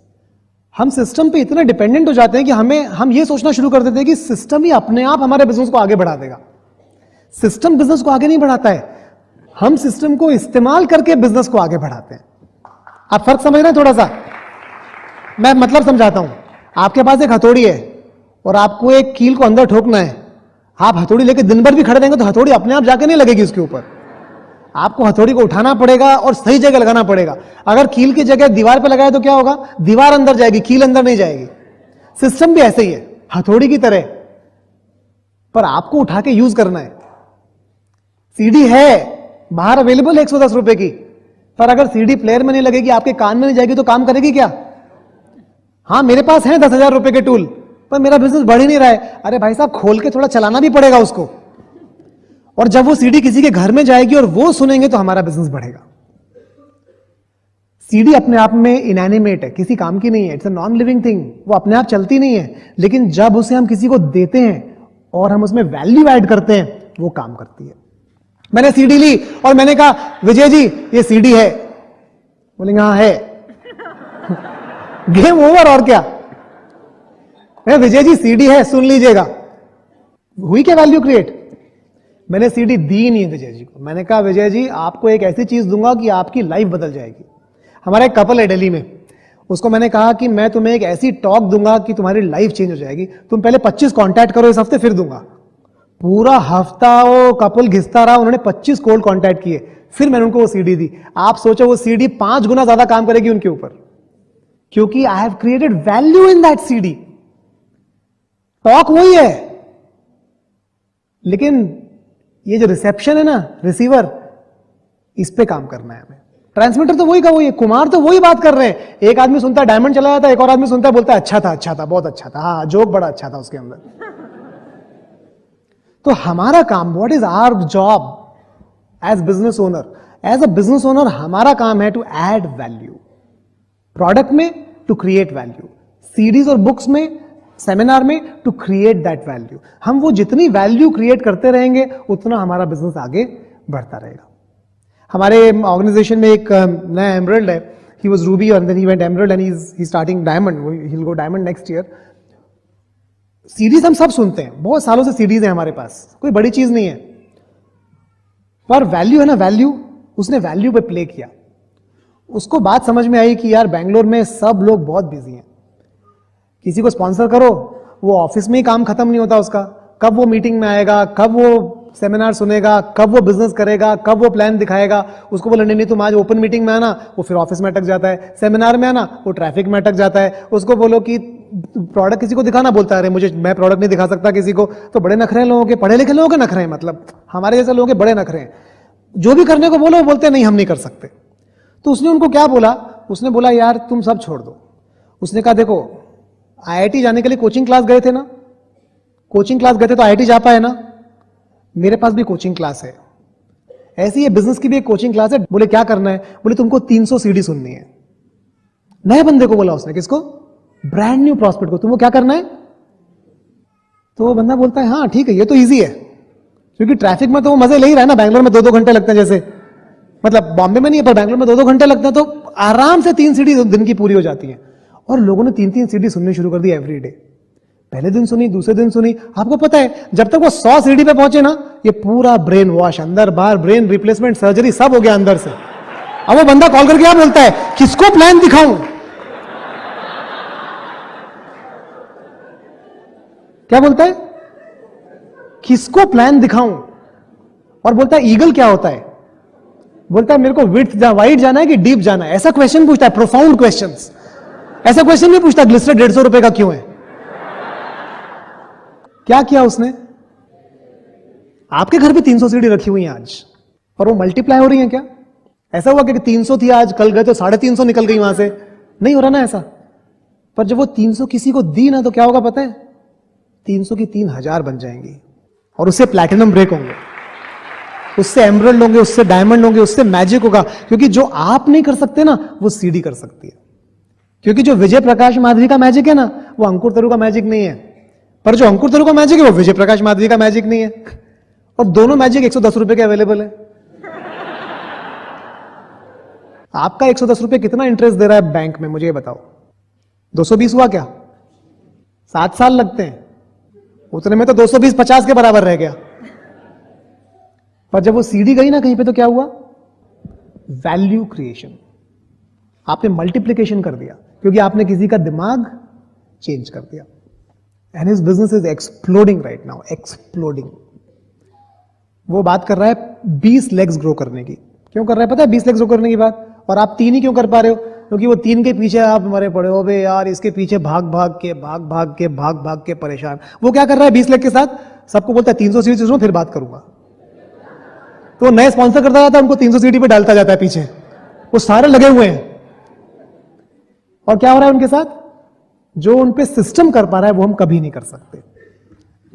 हम सिस्टम पे इतना डिपेंडेंट हो जाते हैं कि हम ये सोचना शुरू कर देते हैं कि सिस्टम ही अपने आप हमारे बिजनेस को आगे बढ़ा देगा। सिस्टम बिजनेस को आगे नहीं बढ़ाता है, हम सिस्टम को इस्तेमाल करके बिजनेस को आगे बढ़ाते हैं। आप फर्क समझ रहे हैं? थोड़ा सा मैं मतलब समझाता हूं। आपके पास एक हथौड़ी है और आपको एक कील को अंदर ठोकना है। आप हथौड़ी लेके दिन भर भी खड़े रहेंगे तो हथौड़ी अपने आप जाके नहीं लगेगी उसके ऊपर। आपको हथौड़ी को उठाना पड़ेगा और सही जगह लगाना पड़ेगा। अगर कील की जगह दीवार पे लगाए तो क्या होगा? दीवार अंदर जाएगी, कील अंदर नहीं जाएगी। सिस्टम भी ऐसे ही है, हथौड़ी की तरह, पर आपको उठा के यूज करना है। सीडी है बाहर अवेलेबल है 110 रुपए की, पर अगर सीडी प्लेयर में नहीं लगेगी, आपके कान में नहीं जाएगी तो काम करेगी क्या? हाँ मेरे पास है 10,000 रुपए के टूल, पर मेरा बिजनेस बढ़ ही नहीं रहा है। अरे भाई साहब, खोल के थोड़ा चलाना भी पड़ेगा उसको। और जब वो सीडी किसी के घर में जाएगी और वो सुनेंगे तो हमारा बिजनेस बढ़ेगा। सीडी अपने आप में इनएनिमेट है, किसी काम की नहीं है, it's a non living thing, वो अपने आप चलती नहीं है। लेकिन जब उसे हम किसी को देते हैं और हम उसमें वैल्यू ऐड करते हैं, वो काम करती है। मैंने सीडी ली और मैंने कहा विजय जी ये सीडी है, बोलेंगे हाँ है। Game over. और क्या? विजय जी सीडी है, सुन लीजिएगा। हुई क्या वैल्यू क्रिएट? मैंने सीडी दी नहीं विजय जी को। मैंने कहा विजय जी आपको एक ऐसी चीज दूंगा कि आपकी लाइफ बदल जाएगी। हमारा एक कपल है दिल्ली में, उसको मैंने कहा कि मैं तुम्हें एक ऐसी टॉक दूंगा कि तुम्हारी लाइफ चेंज हो जाएगी। तुम पहले 25 कांटेक्ट करो इस हफ्ते, फिर दूंगा। पूरा हफ्ता वो कपल घिसता रहा, उन्होंने 25 कोल्ड कांटेक्ट किए, फिर मैंने उनको वो सीडी दी। आप सोचो वो सीडी 5 गुना ज्यादा काम करेगी उनके ऊपर, क्योंकि I have created value in that CD. Talk वही है, लेकिन ये जो रिसेप्शन है ना, रिसीवर, इस पे काम करना है हमें। ट्रांसमीटर तो वही का वही है, कुमार तो वही बात कर रहे हैं। एक आदमी सुनता है डायमंड चला जाता है, एक और आदमी सुनता है बोलता है अच्छा था, बहुत अच्छा था, हाँ जोक बड़ा अच्छा था उसके अंदर। तो हमारा काम, what is our job as business owner? As a business owner हमारा काम है टू ऐड वैल्यू। प्रोडक्ट में टू क्रिएट वैल्यू, सीडीज और बुक्स में, सेमिनार में टू क्रिएट दैट वैल्यू। हम वो जितनी वैल्यू क्रिएट करते रहेंगे उतना हमारा बिजनेस आगे बढ़ता रहेगा। हमारे ऑर्गेनाइजेशन में एक नया एमरल्ड है, he was ruby and then he went emerald and he starting diamond, he will go diamond next year. CDs हम सब सुनते हैं, बहुत सालों से सीडीज है हमारे पास, कोई बड़ी चीज नहीं है, पर वैल्यू है ना, वैल्यू, उसने वैल्यू पे प्ले किया। उसको बात समझ में आई कि यार बेंगलोर में सब लोग बहुत बिजी हैं, किसी को स्पॉन्सर करो, वो ऑफिस में ही काम खत्म नहीं होता उसका, कब वो मीटिंग में आएगा, कब वो सेमिनार सुनेगा, कब वो बिजनेस करेगा, कब वो प्लान दिखाएगा। उसको बोलो नहीं तुम आज ओपन मीटिंग में आना, वो फिर ऑफिस में अटक जाता है, सेमिनार में आना वो ट्रैफिक में अटक जाता है। उसको बोलो कि प्रोडक्ट किसी को दिखाना, बोलता है अरे मैं प्रोडक्ट नहीं दिखा सकता किसी को। तो बड़े नखरे हैं लोगों के, पढ़े लिखे लोगों के नखरे हैं, मतलब हमारे जैसे लोगों के बड़े नखरे हैं। जो भी करने को बोलो वो बोलते हैं नहीं हम नहीं कर सकते। तो उसने उनको क्या बोला, उसने बोला यार तुम सब छोड़ दो। उसने कहा देखो IIT जाने के लिए कोचिंग क्लास गए थे ना, कोचिंग क्लास गए थे तो IIT जा पाए ना, मेरे पास भी कोचिंग क्लास है, ऐसी है बिजनेस की भी एक कोचिंग क्लास है। बोले क्या करना है? बोले तुमको 300 सीडी सुननी है। नए बंदे को बोला उसने, किसको? ब्रांड न्यू प्रॉस्पेक्ट को। तुमको क्या करना है? तो वो बंदा बोलता है हाँ ठीक है, ये तो ईजी है, क्योंकि ट्रैफिक में तो वो मजे ले ही रहा है ना। बैंगलोर में 2-2 घंटे लगते हैं, जैसे मतलब बॉम्बे में नहीं है पर बैंगलोर में 2-2 घंटे लगते हैं, तो आराम से 3 सीडी दिन की पूरी हो जाती है। और लोगों ने 3-3 सीडी सुननी शुरू कर दी एवरी डे। पहले दिन सुनी, दूसरे दिन सुनी। आपको पता है जब तक वो 100 सीडी पे पहुंचे ना, ये पूरा ब्रेन वॉश, अंदर बाहर ब्रेन रिप्लेसमेंट सर्जरी सब हो गया अंदर से। अब वो बंदा कॉल करके क्या बोलता है? किसको प्लान दिखाऊं? क्या बोलता है? किसको प्लान दिखाऊं? और बोलता है ईगल क्या होता है? बोलता है मेरे को विड्थ वाइड जाना है कि डीप जाना है। ऐसा क्वेश्चन पूछता है, प्रोफाउंड क्वेश्चंस। ऐसा क्वेश्चन नहीं पूछता ग्लिसर 150 रुपए का क्यों है। क्या किया उसने? आपके घर पे 300 सीडी रखी हुई है आज, और वो मल्टीप्लाई हो रही है क्या? ऐसा हुआ कि 300 थी आज, कल गए तो 350 निकल गई वहां से? नहीं हो रहा ना ऐसा। पर जब वो 300 किसी को दी ना, तो क्या होगा पता है? 300 की 3000 बन जाएंगी, और उससे प्लैटिनम ब्रेक होंगे, उससे एमरल्ड होंगे, उससे डायमंड होंगे, उससे मैजिक होगा। क्योंकि जो आप नहीं कर सकते ना, वो सीडी कर सकती है। क्योंकि जो विजय प्रकाश माधवी का मैजिक है ना, वो अंकुर तरु का मैजिक नहीं है। पर जो अंकुर तरु का मैजिक है, वो विजय प्रकाश माधवी का मैजिक नहीं है। और दोनों मैजिक 110 रुपए के अवेलेबल है। आपका 110 रुपए कितना इंटरेस्ट दे रहा है बैंक में, मुझे बताओ? 220 हुआ क्या? 7 साल लगते हैं, उतने में तो 220 50 के बराबर रह गया। पर जब वो सीडी गई ना कहीं पे, तो क्या हुआ? Value creation. आपने मल्टीप्लिकेशन कर दिया, क्योंकि आपने किसी का दिमाग चेंज कर दिया। And his business is exploding right now, exploding. वो बात कर रहा है 20 लेग्स ग्रो करने की। क्यों कर रहा है पता है 20 लेग्स ग्रो करने की बात? और आप 3 ही क्यों कर पा रहे हो? क्योंकि वो 3 के पीछे आप मरे पड़े हो बे यार, इसके पीछे भाग भाग के परेशान। वो क्या कर रहा है 20 लेग के साथ? सबको बोलता है 300 सीडी सुनो फिर बात करूंगा। तो नए स्पॉन्सर करता जाता है, उनको 300 सीडी पे डालता जाता है पीछे। वो सारे लगे हुए हैं। और क्या हो रहा है उनके साथ? जो उन पे सिस्टम कर पा रहा है, वो हम कभी नहीं कर सकते।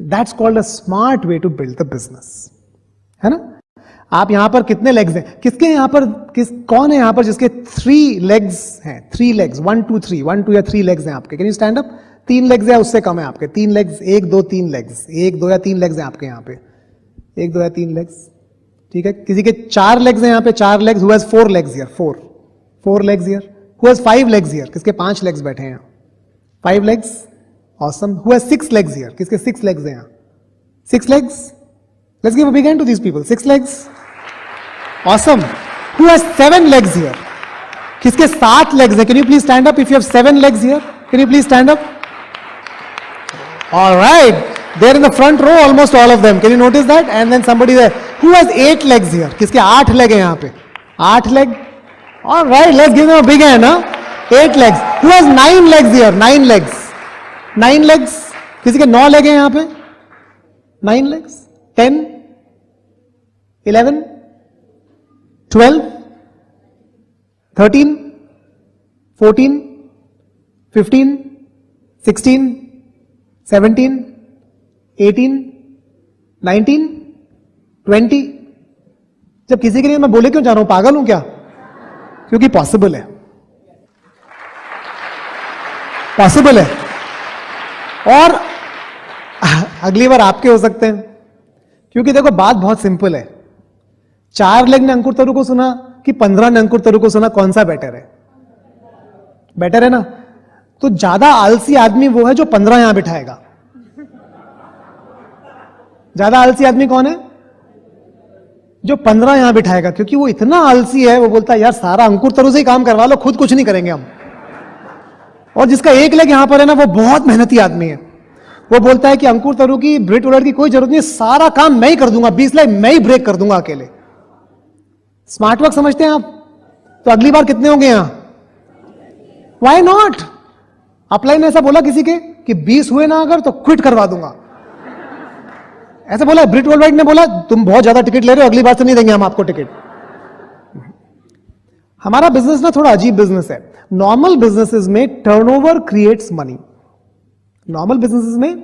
That's called a smart way to build the business, है ना? आप यहां पर कितने लेग्स हैं? किसके यहां पर कौन है यहां पर जिसके 3 लेग्स हैं? 3 लेग्स, 1 2 3, 1 2 या 3 लेग्स हैं आपके? Can you stand up? 3 legs है, उससे कम है आपके। 3 लेग्स, 1 2 3 लेग्स, 1 2 या 3 लेग्स हैं आपके यहां पे। 1 2 या 3 लेग्स, ठीक है। किसी के 4 लेग्स हैं यहां पे, 4 legs. Who has 4 legs here? 4 legs here. Who has 5 legs here? किसके 5 लेग्स बैठे हैं? 5 legs, awesome. Who has 6 legs here? किसके 6 legs हैं यहाँ? 6 legs? Let's give a big hand to these people. 6 legs, awesome. Who has 7 legs here? किसके 7 legs हैं? Can you please stand up if you have 7 legs here? Can you please stand up? All right, they're in the front row, almost all of them. Can you notice that? And then somebody there. Who has 8 legs here? किसके 8 leg हैं यहाँ पे? 8 leg. All right, let's give them a big hand, huh? 8 legs. Who has 9 legs here? 9 legs. 9 legs. किसी के 9 लेग हैं यहां पे? 9 legs. 10, 11, 12, 13, 14, 15, 16, 17, 18, 19, 20. जब किसी के लिए मैं बोले क्यों जा रहा हूं? पागल हूं क्या? क्योंकि पॉसिबल है, पॉसिबल है। और अगली बार आपके हो सकते हैं, क्योंकि देखो बात बहुत सिंपल है। 4 लेग ने अंकुर तरु को सुना कि 15 ने अंकुर तरु को सुना? कौन सा बेटर है? बेटर है ना? तो ज्यादा आलसी आदमी वो है जो 15 यहां बिठाएगा। ज्यादा आलसी आदमी कौन है? जो 15 यहां बिठाएगा। क्योंकि वो इतना आलसी है, वो बोलता है यार सारा अंकुर तरु से ही काम करवा लो, खुद कुछ नहीं करेंगे हम। और जिसका 1 लेग यहां पर है ना, वो बहुत मेहनती आदमी है। वो बोलता है कि अंकुर तरु की, ब्रिट वोलर की कोई जरूरत नहीं, सारा काम मैं ही कर दूंगा, 20 लेग मैं ही ब्रेक कर दूंगा अकेले। स्मार्ट वर्क समझते हैं आप? तो अगली बार कितने होंगे यहां? Why not? अपलाइन ने ऐसा बोला किसी के कि 20 हुए ना अगर तो क्विट करवा दूंगा, ऐसा बोला। ब्रिट वर्ल्डवाइड ने बोला तुम बहुत ज्यादा टिकट ले रहे हो, अगली बार से नहीं देंगे हम आपको टिकट। हमारा बिजनेस ना थोड़ा अजीब बिजनेस है। नॉर्मल बिजनेसेस में turnover creates money. Normal businesses में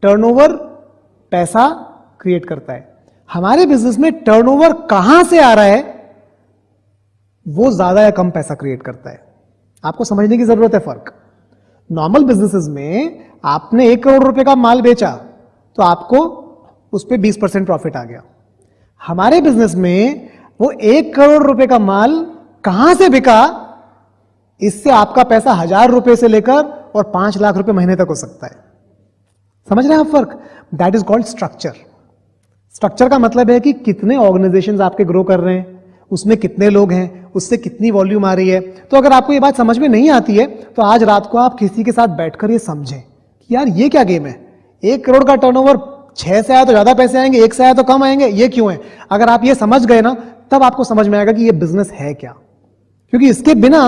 टर्नओवर पैसा क्रिएट करता है। हमारे बिजनेस में टर्नओवर कहां से आ रहा है वो ज्यादा या कम पैसा क्रिएट करता है। आपको समझने की जरूरत है फर्क। नॉर्मल बिजनेसेस में आपने 1 करोड़ रुपए का माल बेचा तो आपको उस पर 20% प्रॉफिट आ गया। हमारे बिजनेस में वो 1 करोड़ रुपए का माल कहां से बिका, इससे आपका पैसा 1000 रुपए से लेकर और 5 लाख रुपए महीने तक हो सकता है। समझ रहे हैं आप फर्क? That is called structure. Structure का मतलब है कि कितने ऑर्गेनाइजेशंस आपके ग्रो कर रहे हैं, उसमें कितने लोग हैं, उससे कितनी वॉल्यूम आ रही है। तो अगर आपको ये बात समझ में नहीं आती है तो आज रात को आप किसी के साथ बैठकर ये समझें कि यार ये क्या गेम है। 1 करोड़ का टर्नओवर 6 से आया तो ज्यादा पैसे आएंगे, 1 से आया तो कम आएंगे, ये क्यों है? अगर आप ये समझ गए ना तब आपको समझ में आएगा कि ये बिजनेस है क्या। क्योंकि इसके बिना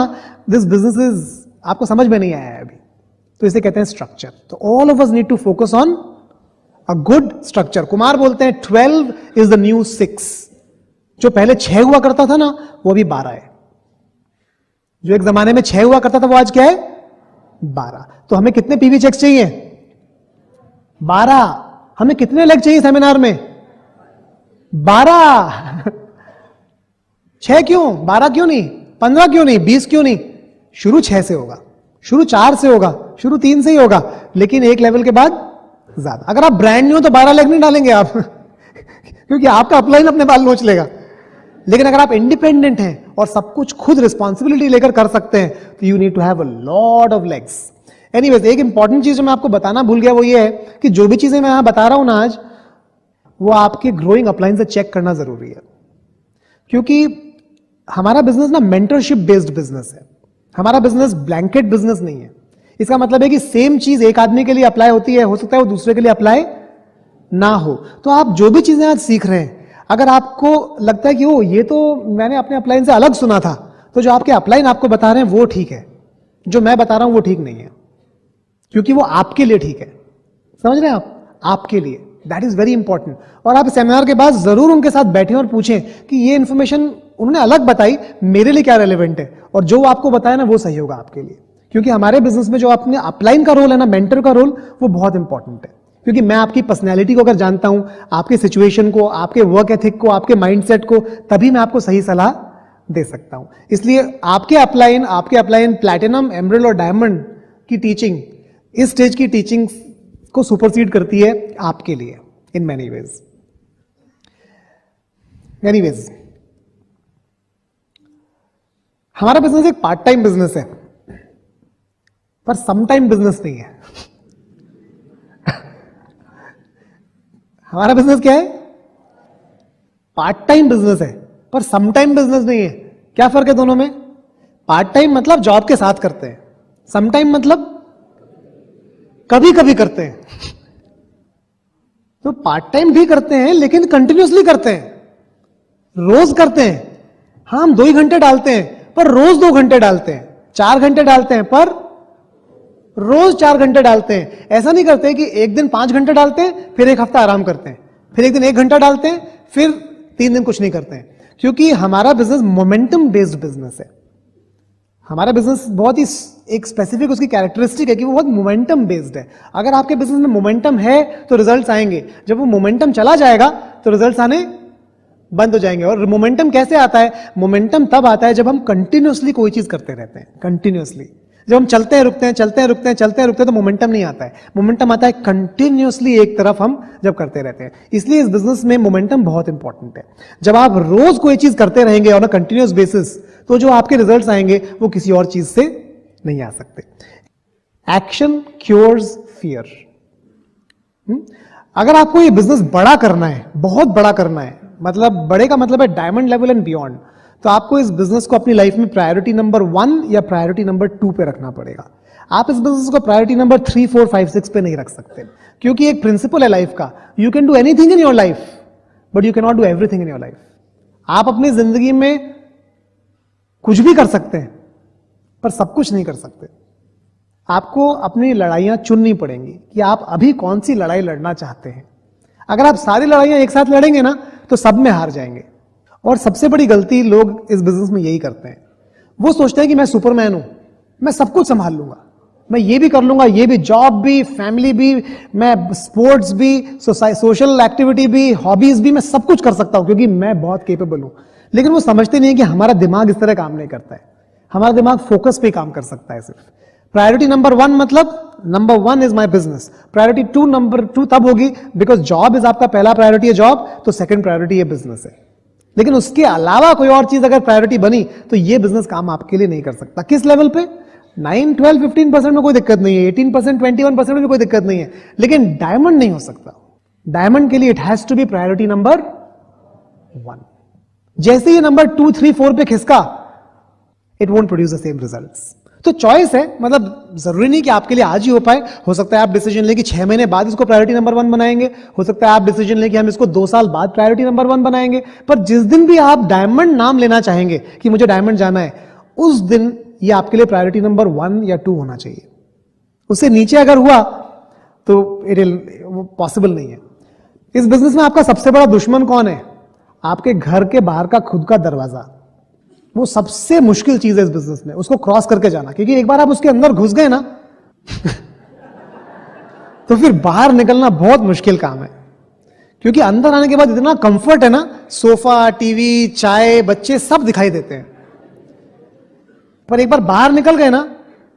दिस बिजनेस इज आपको समझ में नहीं आया है अभी। तो इसे कहते हैं स्ट्रक्चर। तो all of us need to focus on a good structure. Kumar बोलते हैं 12 इज द न्यू 6। जो पहले 6 हुआ करता था ना वो अभी 12 है। जो एक जमाने में 6 हुआ करता था वो आज क्या है? 12। तो हमें कितने पीवी चेक्स चाहिए? 12। हमें कितने लेग चाहिए सेमिनार में? 12। 6 क्यों? 12 क्यों नहीं? 15 क्यों नहीं? 20 क्यों नहीं? शुरू 6 से होगा, शुरू 4 से होगा, शुरू 3 से ही होगा, लेकिन एक लेवल के बाद ज्यादा। अगर आप ब्रांड न्यू हो तो 12 लेग नहीं डालेंगे आप क्योंकि आपका अपलाइन अपने बाल नोच लेगा। लेकिन अगर आप इंडिपेंडेंट हैं और सब कुछ खुद रिस्पॉन्सिबिलिटी लेकर कर सकते हैं तो you need to have a lot of legs. Anyways, एक इंपॉर्टेंट चीज जो मैं आपको बताना भूल गया वो ये है कि जो भी चीजें मैं यहां बता रहा हूं ना आज, वो आपके ग्रोइंग अपलाइन से चेक करना जरूरी है। क्योंकि हमारा बिजनेस ना मेंटरशिप बेस्ड बिजनेस है। हमारा बिजनेस ब्लैंकेट बिजनेस नहीं है। इसका मतलब है कि सेम चीज एक आदमी के लिए अप्लाई होती है, हो सकता है वो दूसरे के लिए अप्लाई ना हो। तो आप जो भी चीजें आज सीख रहे हैं, अगर आपको लगता है कि ओ ये तो मैंने अपने अपलाइन से अलग सुना था, तो जो आपके अपलाइन आपको बता रहे हैं वो ठीक है, जो मैं बता रहा हूं वो ठीक नहीं है, क्योंकि वो आपके लिए ठीक है। समझ रहे हैं आप? आपके लिए। That is very important. और आप सेमिनार के बाद जरूर उनके साथ बैठें और पूछें कि ये इंफॉर्मेशन उन्होंने अलग बताई, मेरे लिए क्या रेलेवेंट है, और जो आपको बताया ना वो सही होगा आपके लिए। क्योंकि हमारे बिजनेस में जो अपने अपलाइन का रोल है ना, मेंटर का रोल, वो बहुत इंपॉर्टेंट है। क्योंकि मैं आपकी पर्सनैलिटी को अगर जानता हूं, आपके सिचुएशन को, आपके वर्क एथिक को, आपके माइंडसेट को, तभी मैं आपको सही सलाह दे सकता हूं। इसलिए आपके अपलाइन प्लैटिनम, एमरल्ड और डायमंड की टीचिंग इस स्टेज की टीचिंग को सुपरसीड करती है आपके लिए इन मैनी वेज। एनीवेज, हमारा बिजनेस एक पार्ट टाइम बिजनेस है, पर सम टाइम बिजनेस नहीं है। हमारा बिजनेस क्या है? पार्ट टाइम बिजनेस है, पर सम टाइम बिजनेस नहीं है। क्या फर्क है दोनों में? पार्ट टाइम मतलब जॉब के साथ करते हैं, सम टाइम मतलब कभी कभी करते हैं। तो पार्ट टाइम भी करते हैं लेकिन कंटिन्यूसली करते हैं, रोज करते हैं। हाँ, हम 2 ही घंटे डालते हैं पर रोज 2 घंटे डालते हैं, 4 घंटे डालते हैं पर रोज 4 घंटे डालते हैं। ऐसा नहीं करते कि एक दिन 5 घंटे डालते हैं फिर एक हफ्ता आराम करते हैं, फिर एक दिन 1 घंटा डालते हैं फिर 3 दिन कुछ नहीं करते हैं। क्योंकि हमारा बिजनेस मोमेंटम बेस्ड बिजनेस है। हमारा बिजनेस बहुत ही एक स्पेसिफिक उसकी कैरेक्टरिस्टिक है कि वो बहुत मोमेंटम बेस्ड है। अगर आपके बिजनेस में मोमेंटम है तो रिजल्ट्स आएंगे, जब वो मोमेंटम चला जाएगा तो रिजल्ट्स आने बंद हो जाएंगे। और मोमेंटम कैसे आता है? मोमेंटम तब आता है जब हम कंटिन्यूअसली कोई चीज करते रहते हैं। कंटिन्यूअसली जब हम चलते हैं रुकते हैं, चलते हैं रुकते हैं, चलते हैं रुकते हैं, तो मोमेंटम नहीं आता है। मोमेंटम आता है कंटिन्यूअसली एक तरफ हम जब करते रहते हैं। इसलिए इस बिजनेस में मोमेंटम बहुत इंपॉर्टेंट है। जब आप रोज कोई चीज करते रहेंगे ऑन अ कंटिन्यूअस बेसिस, तो जो आपके रिजल्ट्स आएंगे वो किसी और चीज से नहीं आ सकते। Action cures fear. अगर आपको ये बिजनेस बड़ा करना है, बहुत बड़ा करना है, मतलब बड़े का मतलब है डायमंड लेवल एंड बियॉन्ड, तो आपको इस बिजनेस को अपनी लाइफ में प्रायोरिटी नंबर 1 या प्रायोरिटी नंबर 2 पे रखना पड़ेगा। आप इस बिजनेस को प्रायोरिटी नंबर 3, 4, 5, 6 पे नहीं रख सकते। क्योंकि एक प्रिंसिपल है लाइफ का, you can do anything in your life but you can not do everything in your life. आप अपनी जिंदगी में कुछ भी कर सकते हैं पर सब कुछ नहीं कर सकते। आपको अपनी लड़ाइयां चुननी पड़ेंगी कि आप अभी कौन सी लड़ाई लड़ना चाहते हैं। अगर आप सारी लड़ाइयां एक साथ लड़ेंगे ना तो सब में हार जाएंगे। और सबसे बड़ी गलती लोग इस बिजनेस में यही करते हैं, वो सोचते हैं कि मैं सुपरमैन हूं, मैं सब कुछ संभाल लूंगा, मैं ये भी कर लूंगा, ये भी, जॉब भी, फैमिली भी, मैं स्पोर्ट्स भी, सोशल एक्टिविटी भी, हॉबीज भी, मैं सब कुछ कर सकता हूं क्योंकि मैं बहुत केपेबल हूं। लेकिन वो समझते नहीं है कि हमारा दिमाग इस तरह काम नहीं करता है। हमारा दिमाग फोकस पे काम कर सकता है सिर्फ। प्रायोरिटी नंबर 1 मतलब number 1 is my business. Priority 2 number 2 तब होगी बिकॉज जॉब इज आपका पहला प्रायोरिटी है जॉब, तो सेकंड प्रायोरिटी है बिजनेस है। लेकिन उसके अलावा कोई और चीज अगर प्रायोरिटी बनी तो ये बिजनेस काम आपके लिए नहीं कर सकता। किस लेवल पे? 9, 12, 15% में कोई दिक्कत नहीं है, 18%, 21% में भी कोई दिक्कत नहीं है, लेकिन डायमंड नहीं हो सकता। डायमंड के लिए it has to be priority number 1। जैसे ही नंबर 2, 3, 4 पे खिसका, it won't produce the same results. तो चॉइस है, मतलब जरूरी नहीं कि आपके लिए आज ही हो पाए। हो सकता है आप डिसीजन लें कि 6 महीने बाद इसको प्रायोरिटी नंबर 1 बनाएंगे, हो सकता है आप डिसीजन लें कि हम इसको 2 साल बाद प्रायोरिटी नंबर 1 बनाएंगे। पर जिस दिन भी आप डायमंड नाम लेना चाहेंगे कि मुझे डायमंड जाना है, उस दिन ये आपके लिए प्रायोरिटी नंबर 1 या 2 होना चाहिए। उससे नीचे अगर हुआ तो वो पॉसिबल नहीं है। इस बिजनेस में आपका सबसे बड़ा दुश्मन कौन है? आपके घर के बाहर का खुद का दरवाजा। वो सबसे मुश्किल चीज है इस बिजनेस में, उसको क्रॉस करके जाना। क्योंकि एक बार आप उसके अंदर घुस गए ना तो फिर बाहर निकलना बहुत मुश्किल काम है। क्योंकि अंदर आने के बाद इतना कंफर्ट है ना, सोफा, टीवी, चाय, बच्चे सब दिखाई देते हैं। पर एक बार बाहर निकल गए ना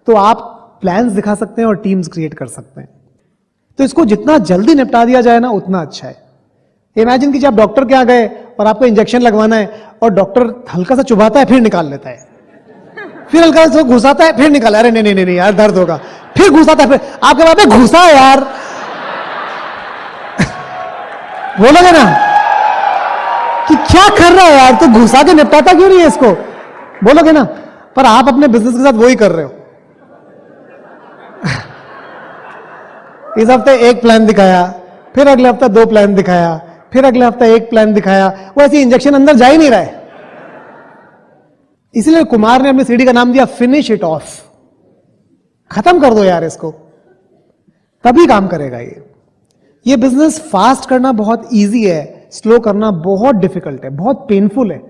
तो आप प्लान्स दिखा सकते हैं और टीम्स क्रिएट कर सकते हैं। तो इसको जितना जल्दी निपटा दिया जाए ना उतना अच्छा है। इमेजिन कीजिए आप डॉक्टर के यहाँ गए और आपको इंजेक्शन लगवाना है और डॉक्टर हल्का सा चुभाता है फिर निकाल लेता है, फिर हल्का सा घुसाता है फिर निकाल, अरे नहीं नहीं नहीं यार दर्द होगा, फिर घुसाता है, फिर आपके बाप में घुसा है यार बोलोगे ना कि क्या कर रहा है यार, तो घुसा के निपटाता क्यों नहीं है इसको, बोलोगे ना। पर आप अपने बिजनेस के साथ वही कर रहे हो। इस हफ्ते एक प्लान दिखाया, फिर अगले हफ्ता 2 प्लान दिखाया, फिर अगले हफ्ता 1 प्लान दिखाया, वो ऐसी इंजेक्शन अंदर जा ही नहीं रहा है। इसलिए कुमार ने अपनी सीढ़ी का नाम दिया फिनिश इट ऑफ। खत्म कर दो यार इसको, तभी काम करेगा ये बिजनेस फास्ट करना बहुत इजी है, स्लो करना बहुत डिफिकल्ट है, बहुत पेनफुल है।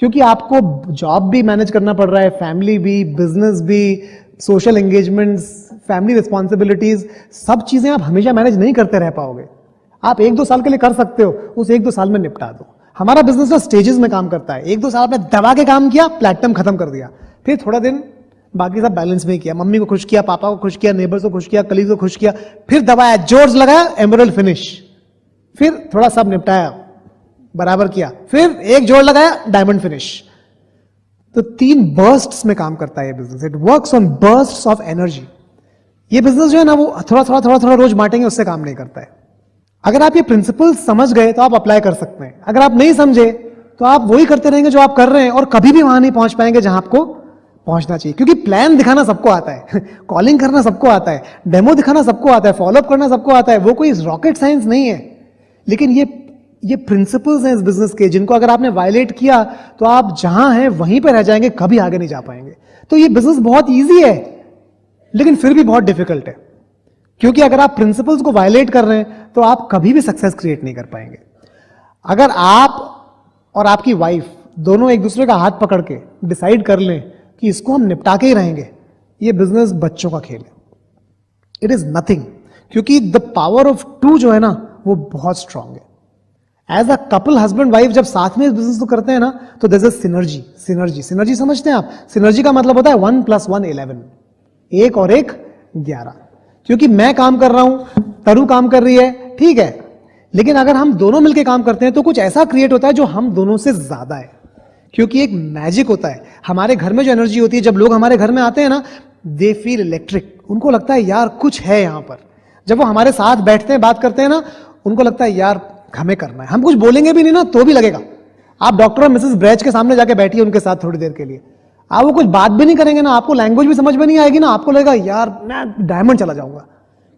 क्योंकि आपको जॉब भी मैनेज करना पड़ रहा है, फैमिली भी, बिजनेस भी, सोशल एंगेजमेंट्स, फैमिली रिस्पॉन्सिबिलिटीज, सब चीजें आप हमेशा मैनेज नहीं करते रह पाओगे। आप 1-2 साल के लिए कर सकते हो, उस 1-2 साल में निपटा दो। हमारा बिजनेस तो स्टेजेस में काम करता है। 1-2 साल आपने दबा के काम किया, प्लेटफॉर्म खत्म कर दिया, फिर थोड़ा दिन बाकी सब बैलेंस में किया, मम्मी को खुश किया, पापा को खुश किया, नेबर्स को खुश किया, कलीग को खुश किया, फिर दबाया, जोर्स लगाया, एमरल्ड फिनिश, फिर थोड़ा सब निपटाया, बराबर किया, फिर एक जोड़ लगाया, डायमंड फिनिश। तो 3 बर्स्ट्स में काम करता है ये business. It works on bursts of energy. ये बिजनेस जो है ना वो थोड़ा रोज बांटेंगे उससे काम नहीं करता है। अगर आप ये प्रिंसिपल समझ गए तो आप अप्लाई कर सकते हैं। अगर आप नहीं समझे तो आप वही करते रहेंगे जो आप कर रहे हैं और कभी भी वहां नहीं पहुंच पाएंगे जहां आपको पहुंचना चाहिए। क्योंकि प्लान दिखाना सबको आता है कॉलिंग करना सबको आता है, डेमो दिखाना सबको आता है, फॉलोअप करना सबको आता है, वो कोई रॉकेट साइंस नहीं है। लेकिन ये प्रिंसिपल्स हैं इस बिजनेस के, जिनको अगर आपने वायलेट किया तो आप जहां हैं वहीं पर रह जाएंगे, कभी आगे नहीं जा पाएंगे। तो ये बिजनेस बहुत ईजी है लेकिन फिर भी बहुत डिफिकल्ट है। क्योंकि अगर आप प्रिंसिपल्स को वायलेट कर रहे हैं तो आप कभी भी सक्सेस क्रिएट नहीं कर पाएंगे। अगर आप और आपकी वाइफ दोनों एक दूसरे का हाथ पकड़ के डिसाइड कर लें कि इसको हम निपटा के ही रहेंगे, ये बिजनेस बच्चों का खेल है, इट इज नथिंग। क्योंकि द पावर ऑफ 2 जो है ना वो बहुत स्ट्रांग है। As a couple, husband wife जब साथ में इस बिजनेस को करते हैं ना तो देयर इज अ सिनर्जी समझते हैं आप? सिनर्जी का मतलब होता है 1 + 1 11, 1 और 1 11। क्योंकि मैं काम कर रहा हूं, तरु काम कर रही है, ठीक है, लेकिन अगर हम दोनों मिलकर काम करते हैं तो कुछ ऐसा क्रिएट होता है जो हम दोनों से ज्यादा है। क्योंकि एक मैजिक होता है हमारे घर में, जो एनर्जी होती है जब लोग हमारे घर में आते हैं ना, दे फील इलेक्ट्रिक। उनको लगता है यार कुछ है यहां पर। जब वो हमारे साथ बैठते हैं, बात करते हैं ना, उनको लगता है यार हमें करना है। हम कुछ बोलेंगे भी नहीं ना तो भी लगेगा। आप डॉक्टर और मिसेस ब्रैच के सामने जाके बैठिए उनके साथ थोड़ी देर के लिए, आप वो कुछ बात भी नहीं करेंगे ना, आपको लैंग्वेज भी समझ में नहीं आएगी ना, आपको लगेगा यार मैं डायमंड चला जाऊंगा।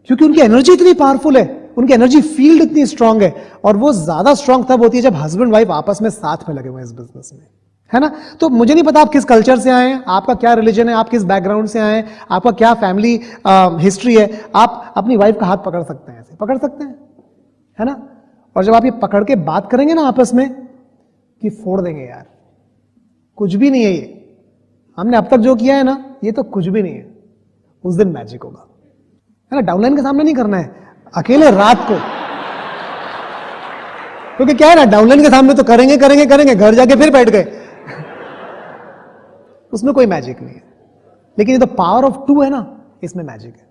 क्योंकि उनकी एनर्जी इतनी पावरफुल है, उनकी एनर्जी फील्ड इतनी स्ट्रांग है। और वो ज्यादा स्ट्रांग तब होती है जब हस्बैंड वाइफ आपस में साथ में लगे हुए हैं इस बिजनेस में, है ना। तो मुझे नहीं पता आप किस कल्चर से आए हैं, आपका क्या रिलीजन है, आप किस बैकग्राउंड से आए हैं, आपका क्या फैमिली हिस्ट्री है, आप अपनी वाइफ का हाथ पकड़ सकते हैं, ऐसे पकड़ सकते हैं, है ना। और जब आप ये पकड़ के बात करेंगे ना आपस में कि फोड़ देंगे यार, कुछ भी नहीं है ये, हमने अब तक जो किया है ना ये तो कुछ भी नहीं है। उस दिन मैजिक होगा, है ना। डाउनलाइन के सामने नहीं करना है, अकेले रात को, क्योंकि क्या है ना, डाउनलाइन के सामने तो करेंगे करेंगे करेंगे, घर जाके फिर बैठ गए, उसमें कोई मैजिक नहीं है। लेकिन ये तो पावर ऑफ टू है ना, इसमें मैजिक है।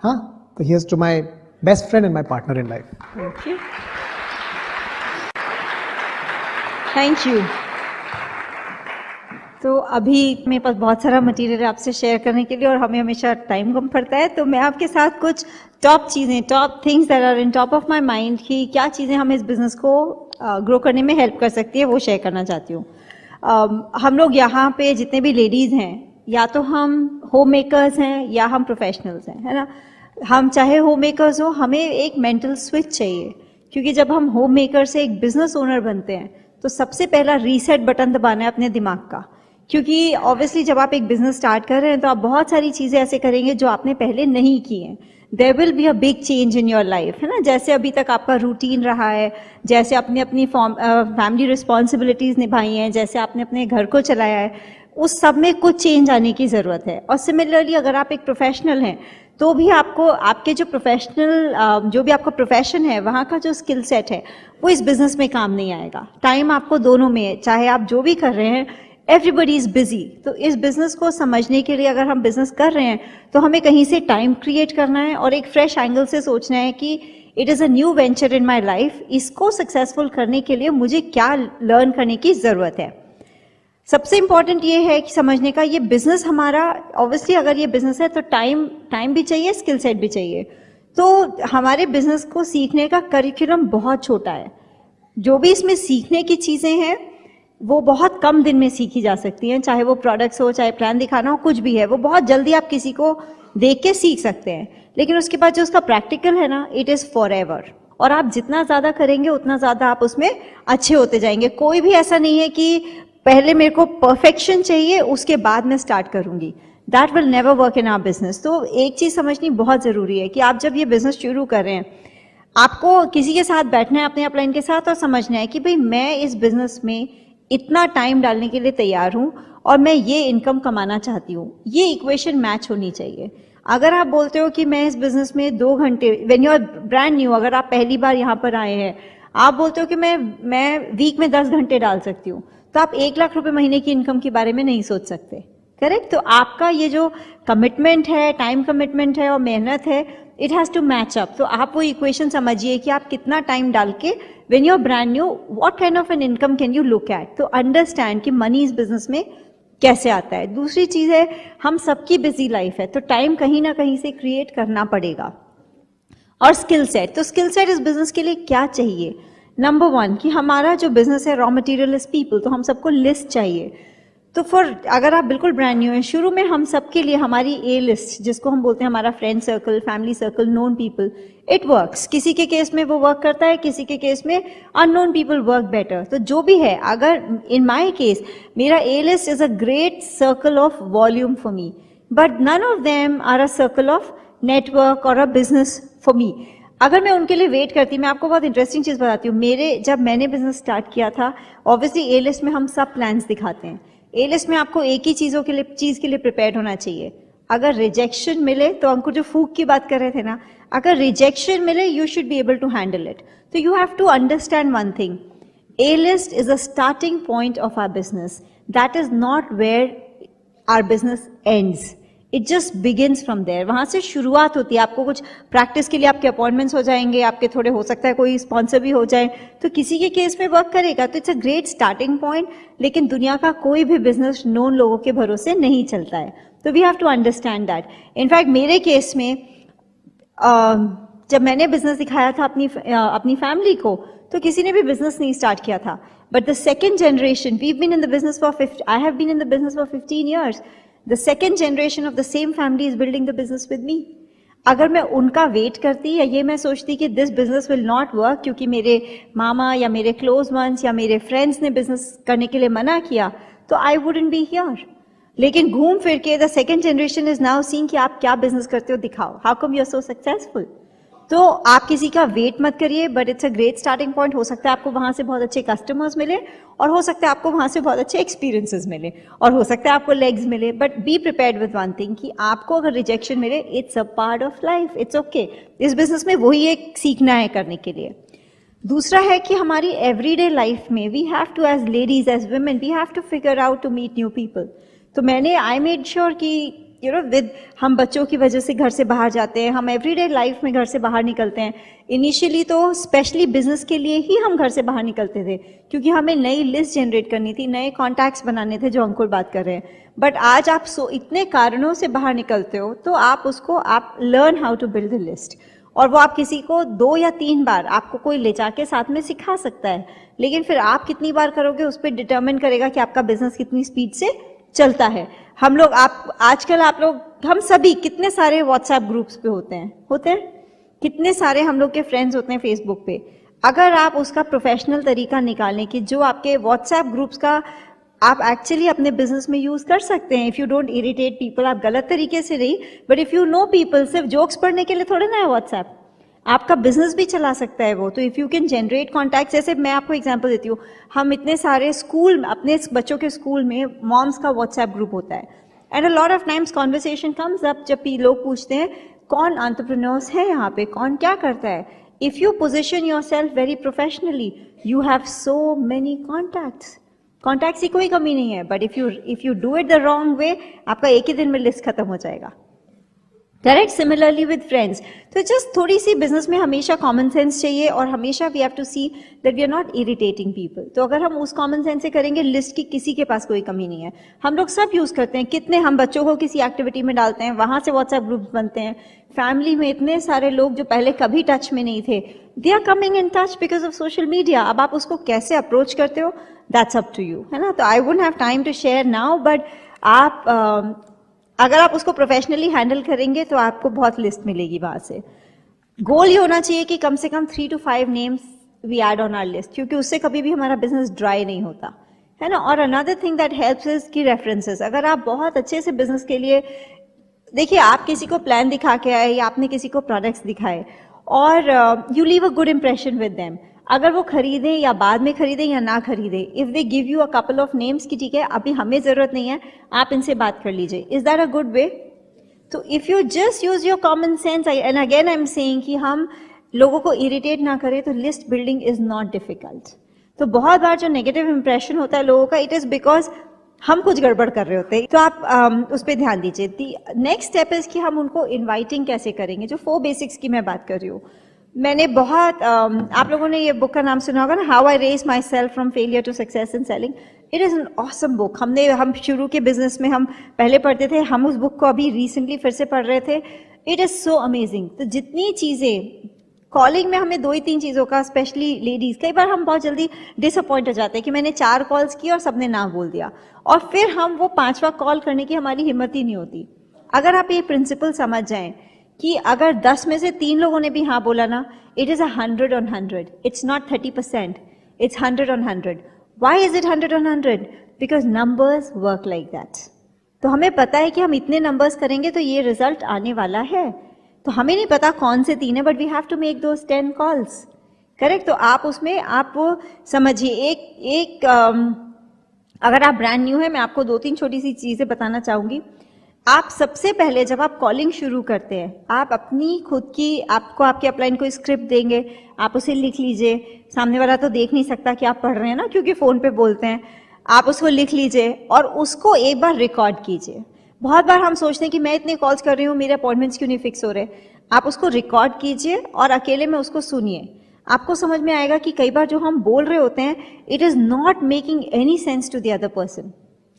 हाँ, तो here's to my best friend and my partner in life. Thank you, thank you. तो अभी मेरे पास बहुत सारा मटेरियल आपसे शेयर करने के लिए और हमें हमेशा टाइम कम पड़ता है, तो मैं आपके साथ कुछ टॉप चीज़ें, top things that are in top of my mind कि क्या चीज़ें हमें इस बिज़नेस को ग्रो करने में हेल्प कर सकती है, वो शेयर करना चाहती हूँ। हम लोग यहाँ पे जितने भी लेडीज़ हैं, या तो हम होम मेकर्स हैं या हम प्रोफेशनल्स हैं, है ना। हम चाहे होम मेकर्स हो, हमें एक मेंटल स्विच चाहिए, क्योंकि जब हम होम मेकर से एक बिजनेस ओनर बनते हैं तो सबसे पहला रीसेट बटन दबाना है अपने दिमाग का। क्योंकि ऑब्वियसली जब आप एक बिजनेस स्टार्ट कर रहे हैं तो आप बहुत सारी चीज़ें ऐसे करेंगे जो आपने पहले नहीं की हैं। There will be a big change in your life, है ना। जैसे अभी तक आपका रूटीन रहा है, जैसे आपने अपनी फैमिली रिस्पॉन्सिबिलिटीज़ निभाई हैं, जैसे आपने अपने घर को चलाया है, उस सब में कुछ चेंज आने की ज़रूरत है। और सिमिलरली अगर आप एक प्रोफेशनल हैं तो भी आपको आपके जो प्रोफेशनल जो भी आपका प्रोफेशन है, वहाँ का जो स्किल सेट है वो इस बिज़नेस में काम नहीं आएगा। टाइम आपको दोनों में है, चाहे आप जो भी कर रहे हैं, एवरीबडी इज़ बिजी। तो इस बिज़नेस को समझने के लिए अगर हम बिज़नेस कर रहे हैं तो हमें कहीं से टाइम क्रिएट करना है और एक फ्रेश एंगल से सोचना है कि it is a new venture in my life, इसको सक्सेसफुल करने के लिए मुझे क्या लर्न करने की ज़रूरत है। सबसे इंपॉर्टेंट ये है कि समझने का, ये बिजनेस हमारा, ऑब्वियसली अगर ये बिजनेस है तो टाइम भी चाहिए, स्किल सेट भी चाहिए। तो हमारे बिजनेस को सीखने का करिकुलम बहुत छोटा है। जो भी इसमें सीखने की चीज़ें हैं वो बहुत कम दिन में सीखी जा सकती हैं, चाहे वो प्रोडक्ट्स हो, चाहे प्लान दिखाना हो, कुछ भी है, वो बहुत जल्दी आप किसी को देख के सीख सकते हैं। लेकिन उसके बाद जो उसका प्रैक्टिकल है ना, इट इज़ फॉर एवर। और आप जितना ज़्यादा करेंगे उतना ज़्यादा आप उसमें अच्छे होते जाएंगे। कोई भी ऐसा नहीं है कि पहले मेरे को परफेक्शन चाहिए उसके बाद मैं स्टार्ट करूंगी, that will never work in our business. तो एक चीज़ समझनी बहुत ज़रूरी है कि आप जब ये बिजनेस शुरू कर रहे हैं, आपको किसी के साथ बैठना है, अपने अपलाइन के साथ, और समझना है कि भाई मैं इस बिजनेस में इतना टाइम डालने के लिए तैयार हूँ और मैं ये इनकम कमाना चाहती हूँ। ये इक्वेशन मैच होनी चाहिए। अगर आप बोलते हो कि मैं इस बिजनेस में 2 घंटे, when you are brand new, अगर आप पहली बार यहाँ पर आए हैं, आप बोलते हो कि मैं वीक में 10 घंटे डाल सकती हूँ, तो आप 1 लाख रुपए महीने की इनकम के बारे में नहीं सोच सकते, करेक्ट। तो आपका ये जो कमिटमेंट है, टाइम कमिटमेंट है और मेहनत है, it has to match up. तो आप वो इक्वेशन समझिए कि आप कितना टाइम डाल के, when you are brand new, what kind of an income can you look at, तो अंडरस्टैंड कि मनी इस बिजनेस में कैसे आता है। दूसरी चीज़ है, हम सबकी बिजी लाइफ है, तो टाइम कहीं ना कहीं से क्रिएट करना पड़ेगा। और स्किल सेट, तो स्किल सेट इस बिजनेस के लिए क्या चाहिए? नंबर 1 कि हमारा जो बिजनेस है, रॉ मटेरियल इज पीपल, तो हम सबको लिस्ट चाहिए। तो अगर आप बिल्कुल ब्रांड न्यू हैं, शुरू में हम सबके लिए हमारी ए लिस्ट, जिसको हम बोलते हैं हमारा friend circle, family circle, known people, it works. किसी के केस में वो वर्क करता है, किसी के केस में अननोन पीपल वर्क बेटर। तो जो भी है, अगर इन माई केस मेरा A list is a great circle of volume for me, but none of them are a circle of network और अ बिजनेस फॉर मी। अगर मैं उनके लिए वेट करती, मैं आपको बहुत इंटरेस्टिंग चीज़ बताती हूँ। जब मैंने बिजनेस स्टार्ट किया था, ऑब्वियसली ए लिस्ट में हम सब प्लान्स दिखाते हैं। ए लिस्ट में आपको एक ही चीज़ के लिए प्रिपेयर होना चाहिए। अगर रिजेक्शन मिले, तो अंकुर जो फूक की बात कर रहे थे ना, अगर रिजेक्शन मिले, you should be able to handle it. तो you have to understand one thing, A list is a starting point of our business, that is not where our business ends, it just begins from there. वहाँ से शुरुआत होती है। आपको कुछ प्रैक्टिस के लिए आपके अपॉइंटमेंट्स हो जाएंगे, आपके थोड़े, हो सकता है कोई स्पॉन्सर भी हो जाए, तो किसी के केस में वर्क करेगा, तो it's a great starting point. लेकिन दुनिया का कोई भी बिजनेस नोन लोगों के भरोसे नहीं चलता है, तो we have to understand that. In fact मेरे केस में जब मैंने बिजनेस दिखाया था अपनी फैमिली को, तो किसी ने भी बिजनेस नहीं स्टार्ट किया था। But the second generation, we have been in the business for I have been in the business for 15 years. The second generation of the same family is building the business with me. अगर मैं उनका वेट करती या ये मैं सोचती कि this business will not work क्योंकि मेरे मामा या मेरे क्लोज वंस या मेरे फ्रेंड्स ने बिजनेस करने के लिए मना किया, तो आई वुडंट बी हियर। लेकिन घूम फिर के the second generation is now seeing कि आप क्या बिजनेस करते हो, दिखाओ, how come you are so successful. तो आप किसी का वेट मत करिए, but it's a great starting point. हो सकता है आपको वहां से बहुत अच्छे कस्टमर्स मिले, और हो सकता है आपको वहां से बहुत अच्छे एक्सपीरियंसेस मिले, और हो सकता है आपको लेग्स मिले, but be prepared with one thing कि आपको अगर रिजेक्शन मिले, it's a part of life, it's okay. इस बिजनेस में वही एक सीखना है करने के लिए। दूसरा है कि हमारी एवरीडे लाइफ में we have to, as ladies, as women, we have to figure out to meet new people. तो मैंने आई मेड श्योर कि विद हम बच्चों की वजह से घर से बाहर जाते हैं, हम एवरीडे लाइफ में घर से बाहर निकलते हैं। इनिशियली तो स्पेशली बिजनेस के लिए ही हम घर से बाहर निकलते थे, क्योंकि हमें नई लिस्ट जनरेट करनी थी, नए कॉन्टैक्ट्स बनाने थे, जो अंकुर बात कर रहे हैं। बट आज आप इतने कारणों से बाहर निकलते हो, तो आप learn how to build a list, और वो आप किसी को 2 या 3 बार आपको कोई ले जाके साथ में सिखा सकता है, लेकिन फिर आप कितनी बार करोगे उस पर डिटरमिन करेगा कि आपका बिजनेस कितनी स्पीड से चलता है। हम लोग हम सभी कितने सारे व्हाट्सएप ग्रुप्स पे होते हैं, कितने सारे हम लोग के फ्रेंड्स होते हैं फेसबुक पे। अगर आप उसका प्रोफेशनल तरीका निकालने की, जो आपके व्हाट्सएप ग्रुप्स का आप एक्चुअली अपने बिजनेस में यूज कर सकते हैं, if you don't irritate people, आप गलत तरीके से नहीं, but if you know people, सिर्फ जोक्स पढ़ने के लिए थोड़े ना है व्हाट्सएप, आपका बिजनेस भी चला सकता है वो। तो if you can generate contact, जैसे मैं आपको एग्जांपल देती हूँ, हम इतने सारे स्कूल, अपने बच्चों के स्कूल में मॉम्स का व्हाट्सएप ग्रुप होता है, and a lot of times conversation comes up, जब लोग पूछते हैं कौन एंटरप्रेन्योर्स है यहाँ पे, कौन क्या करता है। If you position your self very professionally, you have so many contacts की कोई कमी नहीं है, but if you do it the wrong way, आपका एक ही दिन में लिस्ट खत्म हो जाएगा। करेक्ट। सिमिलरली विद फ्रेंड्स, तो जस्ट थोड़ी सी बिजनेस में हमेशा कॉमन सेंस चाहिए, और हमेशा we have to see that we are not irritating people. तो अगर हम उस कॉमन सेंस से करेंगे, लिस्ट की किसी के पास कोई कमी नहीं है। हम लोग सब यूज करते हैं, कितने हम बच्चों को किसी एक्टिविटी में डालते हैं, वहां से व्हाट्सएप ग्रुप्स बनते हैं। फैमिली में इतने सारे लोग जो पहले कभी टच में नहीं थे, they are coming in touch because of social media. अब आप उसको कैसे अप्रोच करते हो, दैट्स अप टू यू, है ना। तो I wouldn't have time to share now, but अगर आप उसको प्रोफेशनली हैंडल करेंगे तो आपको बहुत लिस्ट मिलेगी वहां से। गोल ये होना चाहिए कि कम से कम 3 to 5 names we add on our list, क्योंकि उससे कभी भी हमारा बिजनेस ड्राई नहीं होता, है ना। और another thing that helps is की रेफरेंसेस। अगर आप बहुत अच्छे से बिजनेस के लिए, देखिए, आप किसी को प्लान दिखा के आए या आपने किसी को प्रोडक्ट्स दिखाए, और you leave a good impression with them, अगर वो खरीदें या बाद में खरीदें या ना खरीदें, if they give you a couple of names कि ठीक है अभी हमें जरूरत नहीं है, आप इनसे बात कर लीजिए, is that a good way? तो if you just use your common sense, and again I am saying कि हम लोगों को इरिटेट ना करें, तो list building is not difficult. तो बहुत बार जो नेगेटिव इंप्रेशन होता है लोगों का, इट इज बिकॉज हम कुछ गड़बड़ कर रहे होते हैं। तो आप उस पर ध्यान दीजिए। नेक्स्ट स्टेप इज कि हम उनको इन्वाइटिंग कैसे करेंगे, जो 4 बेसिक्स की मैं बात कर रही हूँ। मैंने बहुत आप लोगों ने ये बुक का नाम सुना होगा ना, how I raise myself from failure to success in selling. It is an awesome book. हम शुरू के बिजनेस में हम पहले पढ़ते थे, हम उस बुक को अभी रिसेंटली फिर से पढ़ रहे थे। It is so amazing. तो जितनी चीज़ें कॉलिंग में हमें 2 ही 3 चीज़ों का, स्पेशली लेडीज़, कई बार हम बहुत जल्दी डिसअपॉइंट हो जाते हैं कि मैंने 4 कॉल्स की और सबने ना बोल दिया, और फिर हम वो 5वां कॉल करने की हमारी हिम्मत ही नहीं होती। अगर आप ये प्रिंसिपल समझ जाएं कि अगर 10 में से 3 लोगों ने भी हाँ बोला ना, it is 100 on 100, it's not 30%, it's 100 on 100. Why is it 100 on 100? Because numbers work like that. तो हमें पता है कि हम इतने नंबर्स करेंगे तो ये रिजल्ट आने वाला है। तो हमें नहीं पता कौन से 3 है, but we have to make those 10 calls. Correct. तो आप उसमें आप वो समझिए, अगर आप ब्रांड न्यू है, मैं आपको 2-3 छोटी सी चीजें बताना चाहूंगी। आप सबसे पहले जब आप कॉलिंग शुरू करते हैं, आप अपनी खुद की, आपको आपके अपलाइन को स्क्रिप्ट देंगे, आप उसे लिख लीजिए। सामने वाला तो देख नहीं सकता कि आप पढ़ रहे हैं ना, क्योंकि फोन पे बोलते हैं। आप उसको लिख लीजिए और उसको एक बार रिकॉर्ड कीजिए। बहुत बार हम सोचते हैं कि मैं इतने कॉल्स कर रही हूँ, मेरे अपॉइंटमेंट्स क्यों नहीं फिक्स हो रहे। आप उसको रिकॉर्ड कीजिए और अकेले में उसको सुनिए। आपको समझ में आएगा कि कई बार जो हम बोल रहे होते हैं, it is not making any sense to the other person.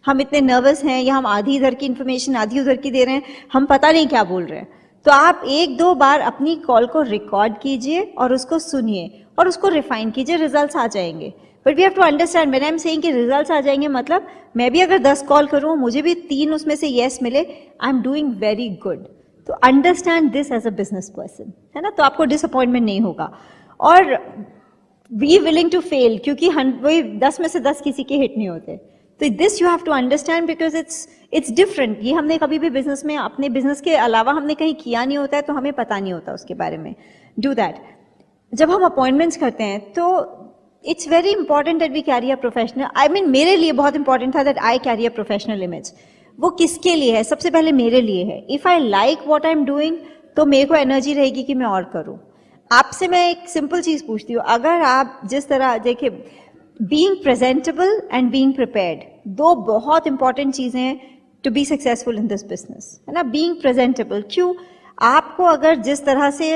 हम इतने नर्वस हैं या हम आधी इधर की इन्फॉर्मेशन आधी उधर की दे रहे हैं, हम पता नहीं क्या बोल रहे हैं। तो आप 1-2 बार अपनी कॉल को रिकॉर्ड कीजिए और उसको सुनिए और उसको रिफाइन कीजिए, रिजल्ट्स आ जाएंगे। But we have to understand, when I am saying कि रिजल्ट्स आ जाएंगे, मतलब मैं भी अगर 10 कॉल करूं, मुझे भी 3 उसमें से येस मिले, I am doing very good. तो understand this as a business person, है ना। तो आपको डिसअपॉइंटमेंट नहीं होगा। और बी विलिंग टू फेल, क्योंकि वही 10 में से 10 किसी के हिट नहीं होते। तो this you have to understand, because it's different. ये हमने कभी भी बिजनेस में, अपने बिजनेस के अलावा हमने कहीं किया नहीं होता है, तो हमें पता नहीं होता उसके बारे में। Do that. जब हम अपॉइंटमेंट्स करते हैं तो it's very important that we carry a professional, I mean मेरे लिए बहुत इंपॉर्टेंट था that I carry a professional image. वो किसके लिए है? सबसे पहले मेरे लिए है। If I like what I am doing तो मेरे को एनर्जी रहेगी कि मैं और करूं। आपसे मैं एक सिंपल चीज पूछती हूँ, अगर आप जिस तरह देखिए, being presentable and being prepared, दो बहुत इंपॉर्टेंट चीजें हैं to be successful in this business, है ना। बीइंग प्रेजेंटेबल क्यों? आपको अगर जिस तरह से,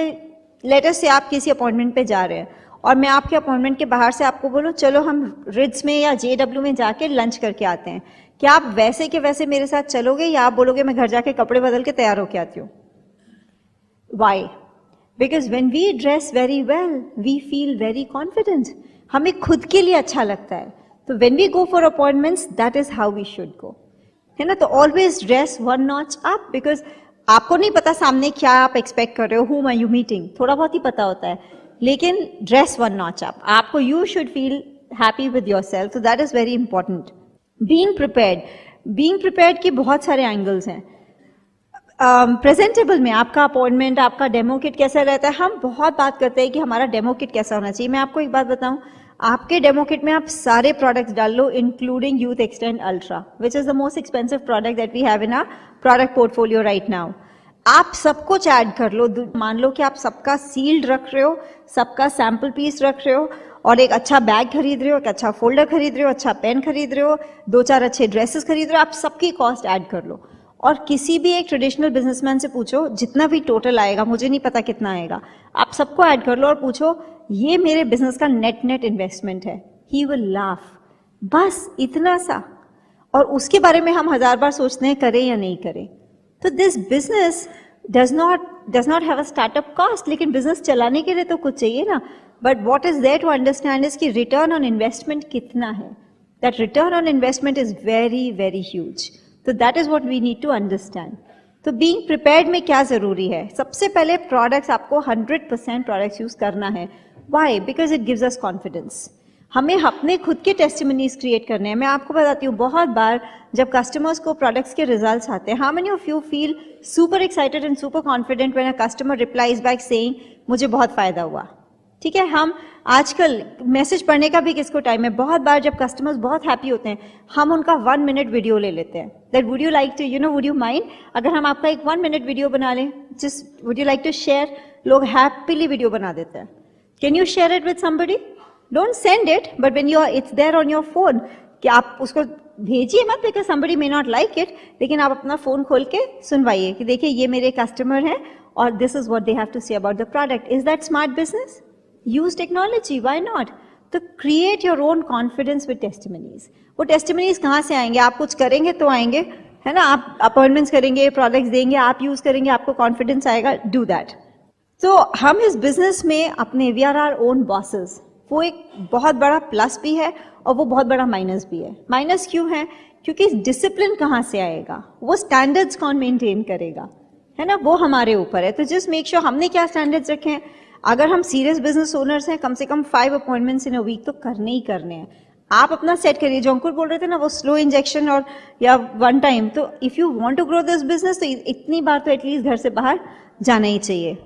लेटर से आप किसी अपॉइंटमेंट पे जा रहे हैं और मैं आपके अपॉइंटमेंट के बाहर से आपको बोलूं चलो हम रिड्स में या JW में जाके लंच करके आते हैं, क्या आप वैसे के वैसे मेरे साथ चलोगे या आप बोलोगे मैं घर जाके कपड़े बदल के तैयार होके आती हूँ? Why? Because when we dress very well we feel very confident, हमें खुद के लिए अच्छा लगता है। तो when we go for appointments that is how we should go, है ना। तो always dress one notch up, because आपको नहीं पता सामने क्या आप एक्सपेक्ट कर रहे हो, whom are you meeting, थोड़ा बहुत ही पता होता है, लेकिन ड्रेस वन नॉच अप। आपको you should feel happy with yourself, तो that is very important. Being prepared की बहुत सारे एंगल्स हैं। प्रेजेंटेबल में आपका अपॉइंटमेंट, आपका डेमो किट कैसा रहता है? हम बहुत बात करते हैं कि हमारा डेमो किट कैसा होना चाहिए। मैं आपको एक बात बताऊं, आपके डेमो किट में आप सारे प्रोडक्ट्स डाल लो including youth extend ultra, which is the most expensive product that we have in our product portfolio right now. आप सब कुछ ऐड कर लो। मान लो कि आप सबका सील्ड रख रहे हो, सबका सैंपल पीस रख रहे हो, और एक अच्छा बैग खरीद रहे हो, एक अच्छा फोल्डर खरीद रहे हो, अच्छा पेन खरीद रहे हो, 2-4 अच्छे ड्रेसेस खरीद रहे हो, आप सबकी कॉस्ट ऐड कर लो। और किसी भी एक ट्रेडिशनल बिजनेसमैन से पूछो, जितना भी टोटल आएगा, मुझे नहीं पता कितना आएगा, आप सबको ऐड कर लो और पूछो ये मेरे बिजनेस का नेट इन्वेस्टमेंट है। ही विल लाफ, बस इतना सा। और उसके बारे में हम 1000 बार सोचते हैं करें या नहीं करें। तो this business does not have a startup cost, लेकिन बिजनेस चलाने के लिए तो कुछ चाहिए ना। But what is there to understand is कि रिटर्न ऑन इन्वेस्टमेंट कितना है। That return on investment is very very huge. तो that is what we need to understand. तो बीइंग प्रिपेयर्ड में क्या जरूरी है? सबसे पहले प्रोडक्ट्स, आपको 100% प्रोडक्ट्स यूज करना है। Why? Because it gives us confidence. हमें अपने खुद के टेस्टिमनीज क्रिएट करने हैं। मैं आपको बताती हूँ, बहुत बार जब कस्टमर्स को प्रोडक्ट्स के रिजल्ट्स आते हैं, how many of you feel super excited and super confident when a customer replies back saying मुझे बहुत फायदा हुआ? ठीक है, हम आजकल मैसेज पढ़ने का भी किसको टाइम है? बहुत बार जब कस्टमर्स बहुत हैप्पी होते हैं, हम उनका 1 मिनट वीडियो ले लेते हैं। That would you like to, would you mind अगर हम आपका एक 1 मिनट वीडियो बना लें? Just would you like to share? लोग हैप्पीली वीडियो बना देते हैं। Can you share it with somebody? Don't send it, but when you are, it's there on your phone, कि आप उसको भेजिए मत, because somebody may not like it, लेकिन आप अपना फोन खोल के सुनवाइए कि देखिए ये मेरे कस्टमर हैं और this is what they have to say about the product. Is that smart business? Use technology, why not? तो create your own confidence with testimonies. वो टेस्टिमनीज कहाँ से आएंगे? आप कुछ करेंगे तो आएंगे, है ना। आप अपॉइंटमेंट्स करेंगे, प्रोडक्ट्स देंगे, आप यूज करेंगे, आपको कॉन्फिडेंस आएगा। Do that. तो हम इस बिजनेस में अपने, we are our own bosses. वो एक बहुत बड़ा प्लस भी है और वो बहुत बड़ा माइनस भी है। माइनस क्यों है? क्योंकि डिसिप्लिन कहाँ से आएगा? वो स्टैंडर्ड्स कौन मेंटेन करेगा, है ना, वो हमारे ऊपर है। तो जस्ट मेक श्योर हमने क्या स्टैंडर्ड्स रखे हैं। अगर हम सीरियस बिजनेस ओनर्स हैं, कम से कम 5 अपॉइंटमेंट्स इन अ वीक तो करने ही करने हैं। आप अपना सेट करिए। जो अंकुर बोल रहे थे ना, वो स्लो इंजेक्शन और या 1 टाइम, तो if you want to grow this business तो इतनी बार तो एटलीस्ट घर से बाहर जाना ही चाहिए।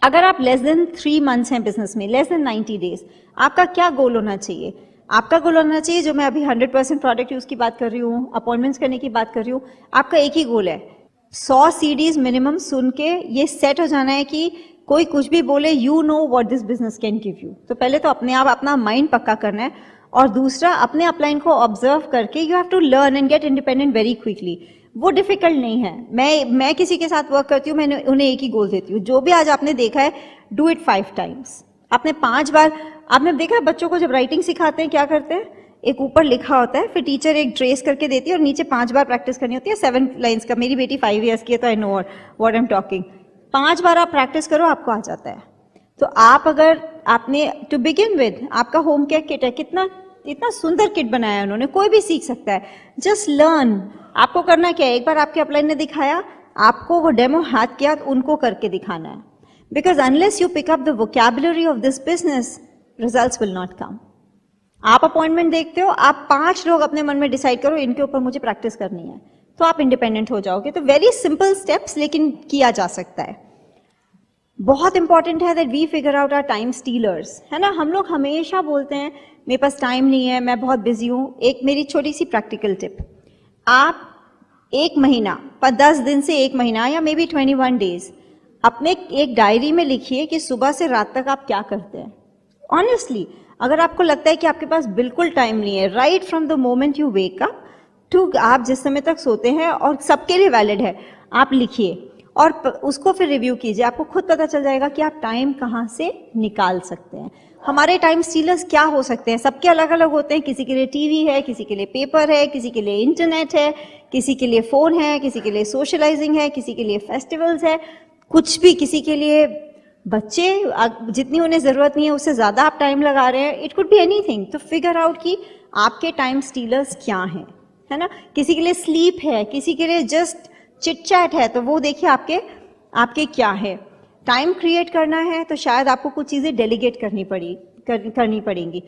अगर आप लेस देन 3 मंथ्स हैं बिजनेस में, लेस देन 90 डेज, आपका क्या गोल होना चाहिए? आपका गोल होना चाहिए, जो मैं अभी 100% प्रोडक्ट यूज की बात कर रही हूँ, अपॉइंटमेंट्स करने की बात कर रही हूँ, आपका एक ही गोल है, 100 CDs मिनिमम सुन के ये सेट हो जाना है कि कोई कुछ भी बोले, you know what this business can give you. तो पहले तो अपने आप अपना माइंड पक्का करना है, और दूसरा अपने अपलाइन को ऑब्जर्व करके you have to learn and get independent very quickly. वो डिफिकल्ट नहीं है। मैं किसी के साथ वर्क करती हूँ, मैंने उन्हें एक ही गोल देती हूँ, जो भी आज आपने देखा है, डू इट 5 टाइम्स। आपने 5 बार, आपने देखा है बच्चों को जब राइटिंग सिखाते हैं क्या करते हैं? एक ऊपर लिखा होता है, फिर टीचर एक ट्रेस करके देती है और नीचे 5 बार प्रैक्टिस करनी होती है 7 लाइन्स का। मेरी बेटी 5 ईयर्स की है, तो I know what I am talking. 5 बार आप प्रैक्टिस करो, आपको आ जाता है। तो आप अगर आपने, टू बिगिन विद, आपका होम केयर किट है, इतना सुंदर किट बनाया है उन्होंने, कोई भी सीख सकता है। Just learn. आपको करना क्या है? एक बार आपके अपलाइन ने दिखाया, आपको वो डेमो हाथ किया, तो उनको करके दिखाना है। Because unless you pick up the vocabulary of this business, results will not come. आप अपॉइंटमेंट देखते हो, आप 5 लोग अपने मन में डिसाइड करो इनके ऊपर मुझे प्रैक्टिस करनी है, तो आप इंडिपेंडेंट हो जाओगे। तो वेरी सिंपल स्टेप्स, लेकिन किया जा सकता है। बहुत इंपॉर्टेंट है that we figure out our time stealers, है ना। हम लोग हमेशा बोलते हैं मेरे पास टाइम नहीं है, मैं बहुत बिजी हूँ। एक मेरी छोटी सी प्रैक्टिकल टिप, आप 1 महीना 10 दिन से 1 महीना या मे बी 21 डेज अपने एक डायरी में लिखिए कि सुबह से रात तक आप क्या करते हैं। ऑनेस्टली, अगर आपको लगता है कि आपके पास बिल्कुल टाइम नहीं है, right from the moment you wake up to आप जिस समय तक सोते हैं, और सबके लिए वैलिड है, आप लिखिए और उसको फिर रिव्यू कीजिए। आपको खुद पता चल जाएगा कि आप टाइम कहाँ से निकाल सकते हैं। हमारे टाइम स्टीलर्स क्या हो सकते हैं, सबके अलग अलग होते हैं। किसी के लिए टीवी है, किसी के लिए पेपर है, किसी के लिए इंटरनेट है, किसी के लिए फोन है, किसी के लिए सोशलाइजिंग है, किसी के लिए फेस्टिवल्स है, कुछ भी, किसी के लिए बच्चे, जितनी उन्हें जरूरत नहीं है उससे ज्यादा आप टाइम लगा रहे हैं। It could be anything. तो फिगर आउट कि आपके टाइम स्टीलर्स क्या हैं, है ना। किसी के लिए स्लीप है, किसी के लिए जस्ट चिट चैट है, तो वो देखिए आपके क्या है। टाइम क्रिएट करना है तो शायद आपको कुछ चीजें डेलीगेट करनी पड़ेंगी।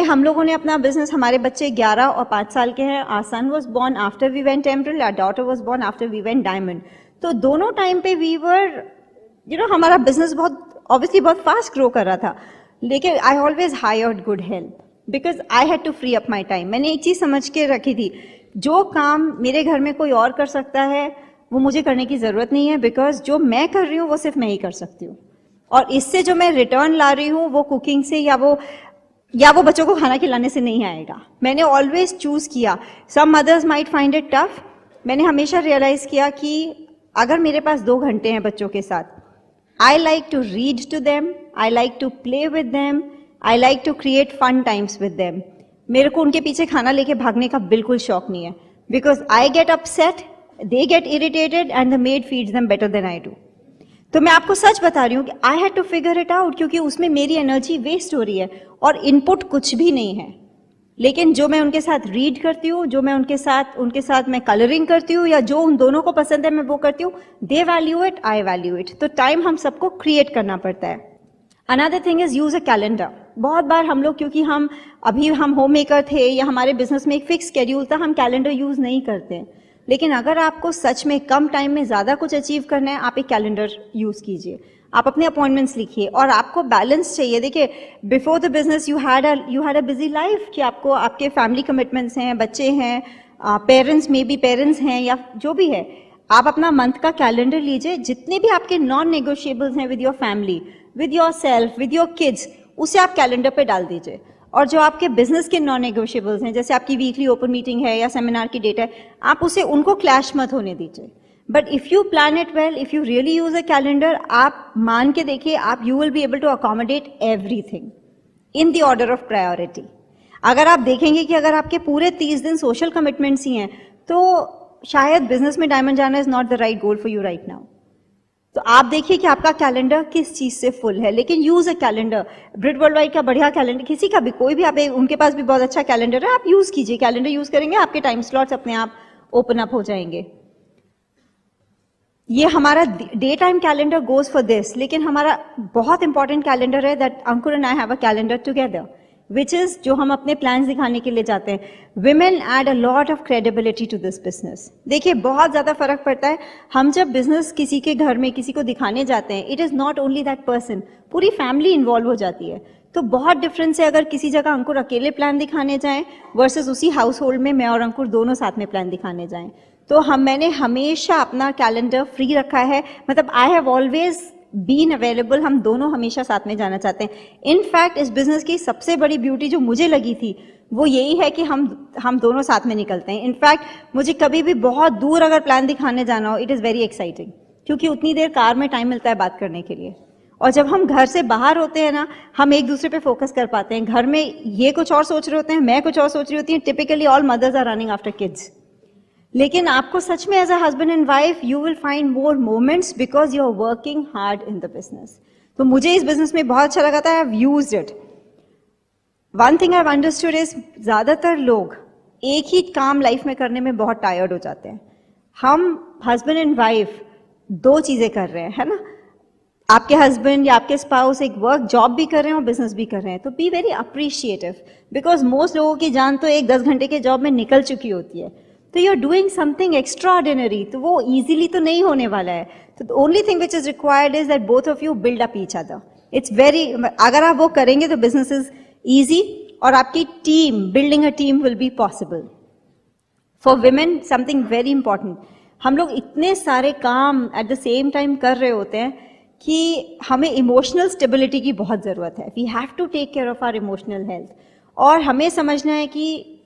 हम लोगों ने अपना बिजनेस, हमारे बच्चे 11 और 5 साल के हैं। Our son was born after we went emerald, our daughter was born after we went diamond. तो दोनों टाइम पे वी वर हमारा बिजनेस बहुत फास्ट ग्रो कर रहा था, लेकिन I always hired good help because I had to free up my time. मैंने एक चीज समझ के रखी थी, जो काम मेरे घर में कोई और कर सकता है वो मुझे करने की जरूरत नहीं है, बिकॉज जो मैं कर रही हूँ वो सिर्फ मैं ही कर सकती हूँ। और इससे जो मैं रिटर्न ला रही हूँ वो कुकिंग से या वो बच्चों को खाना खिलाने से नहीं आएगा। मैंने ऑलवेज चूज किया। Some mothers might find it tough. मैंने हमेशा रियलाइज किया कि अगर मेरे पास 2 घंटे हैं बच्चों के साथ, I like to read to them, I like to play with them, I like to create fun times with them. मेरे को उनके पीछे खाना लेके भागने का बिल्कुल शौक नहीं है, because I get upset, they get irritated and the maid feeds them better than I do. तो मैं आपको सच बता रही हूँ कि I had to figure it out, क्योंकि उसमें मेरी एनर्जी वेस्ट हो रही है और इनपुट कुछ भी नहीं है। लेकिन जो मैं उनके साथ रीड करती हूँ, जो मैं उनके साथ मैं कलरिंग करती हूँ, या जो उन दोनों को पसंद है मैं वो करती हूँ, दे value it, I value it. तो टाइम हम सबको क्रिएट करना पड़ता है। Another thing is use a calendar. बहुत बार हम लोग, क्योंकि हम होम मेकर थे या हमारे बिजनेस में एक फिक्स शेड्यूल था, हम कैलेंडर यूज नहीं करते। लेकिन अगर आपको सच में कम टाइम में ज्यादा कुछ अचीव करना है, आप एक कैलेंडर यूज कीजिए। आप अपने अपॉइंटमेंट्स लिखिए, और आपको बैलेंस चाहिए। देखिए, before the business you had a busy life, कि आपको आपके फैमिली कमिटमेंट्स हैं, बच्चे हैं, पेरेंट्स हैं, या जो भी है। आप अपना मंथ का कैलेंडर लीजिए, जितने भी आपके नॉन नेगोशिएबल्स हैं with your family, with your self, with your kids, उसे आप कैलेंडर पे डाल दीजिए। और जो आपके बिजनेस के नॉन नेगोशिएबल्स हैं, जैसे आपकी वीकली ओपन मीटिंग है या सेमिनार की डेट है, आप उनको क्लैश मत होने दीजिए। But if you plan it well, if you really use a calendar, आप मान के देखिए, you will be able to accommodate everything in the order of priority. अगर आप देखेंगे कि अगर आपके पूरे 30 दिन सोशल कमिटमेंट्स ही हैं, तो शायद बिजनेस में डायमंड जाना is not the right goal for you right now. तो आप देखिए कि आपका कैलेंडर किस चीज से फुल है, लेकिन use a calendar. Britt Worldwide का बढ़िया कैलेंडर, किसी का भी, कोई भी, आप उनके पास भी बहुत अच्छा कैलेंडर है, आप यूज कीजिए। कैलेंडर यूज करेंगे, आपके टाइम स्लॉट्स अपने आप ओपन अप हो जाएंगे। ये हमारा day time calendar goes for this, लेकिन हमारा बहुत इंपॉर्टेंट कैलेंडर है that Ankur and I have a calendar together, which is जो हम अपने प्लान्स दिखाने के लिए जाते हैं। Women add a lot of credibility to this business. देखिए, बहुत ज्यादा फर्क पड़ता है। हम जब बिजनेस किसी के घर में किसी को दिखाने जाते हैं, it is not only that person, पूरी फैमिली इन्वॉल्व हो जाती है। तो बहुत डिफरेंस है अगर किसी जगह अंकुर अकेले प्लान दिखाने जाएं वर्सेस उसी हाउस होल्ड में मैं और अंकुर दोनों साथ में प्लान दिखाने जाएं। तो मैंने हमेशा अपना कैलेंडर फ्री रखा है, मतलब I have always been available. हम दोनों हमेशा साथ में जाना चाहते हैं। इनफैक्ट इस बिजनेस की सबसे बड़ी ब्यूटी जो मुझे लगी थी वो यही है कि हम दोनों साथ में निकलते हैं। इनफैक्ट मुझे कभी भी बहुत दूर अगर प्लान दिखाने जाना हो, इट इज़ वेरी एक्साइटिंग, क्योंकि उतनी देर कार में टाइम मिलता है बात करने के लिए। और जब हम घर से बाहर होते हैं ना, हम एक दूसरे पे फोकस कर पाते हैं। घर में ये कुछ और सोच रहे होते हैं, मैं कुछ और सोच रही होती हूँ। Typically all mothers are running after kids. लेकिन आपको सच में as a husband and wife you will find more moments because you are working hard in the business. तो मुझे इस बिजनेस में बहुत अच्छा लगा था। I have used it. One thing I have understood is, ज्यादातर लोग एक ही काम लाइफ में करने में बहुत टायर्ड हो जाते हैं। हम हस्बैंड एंड वाइफ 2 चीजें कर रहे हैं, है ना। आपके हस्बैंड या आपके स्पाउस एक वर्क जॉब भी कर रहे हैं और बिजनेस भी कर रहे हैं। तो be very appreciative, because most लोगों की जान तो एक 10 घंटे के जॉब में निकल चुकी होती है। तो you are doing something extraordinary, तो वो इजीली तो नहीं होने वाला है. तो the only thing which is required is that both of you build up each other. It's very, अगर आप वो करेंगे तो बिजनेस इज ईजी और आपकी team, building a team will be possible. For women something very important, हम लोग इतने सारे काम एट द सेम टाइम कर रहे होते हैं कि हमें इमोशनल स्टेबिलिटी की बहुत ज़रूरत है. We have to take care of our emotional health. और हमें समझना है कि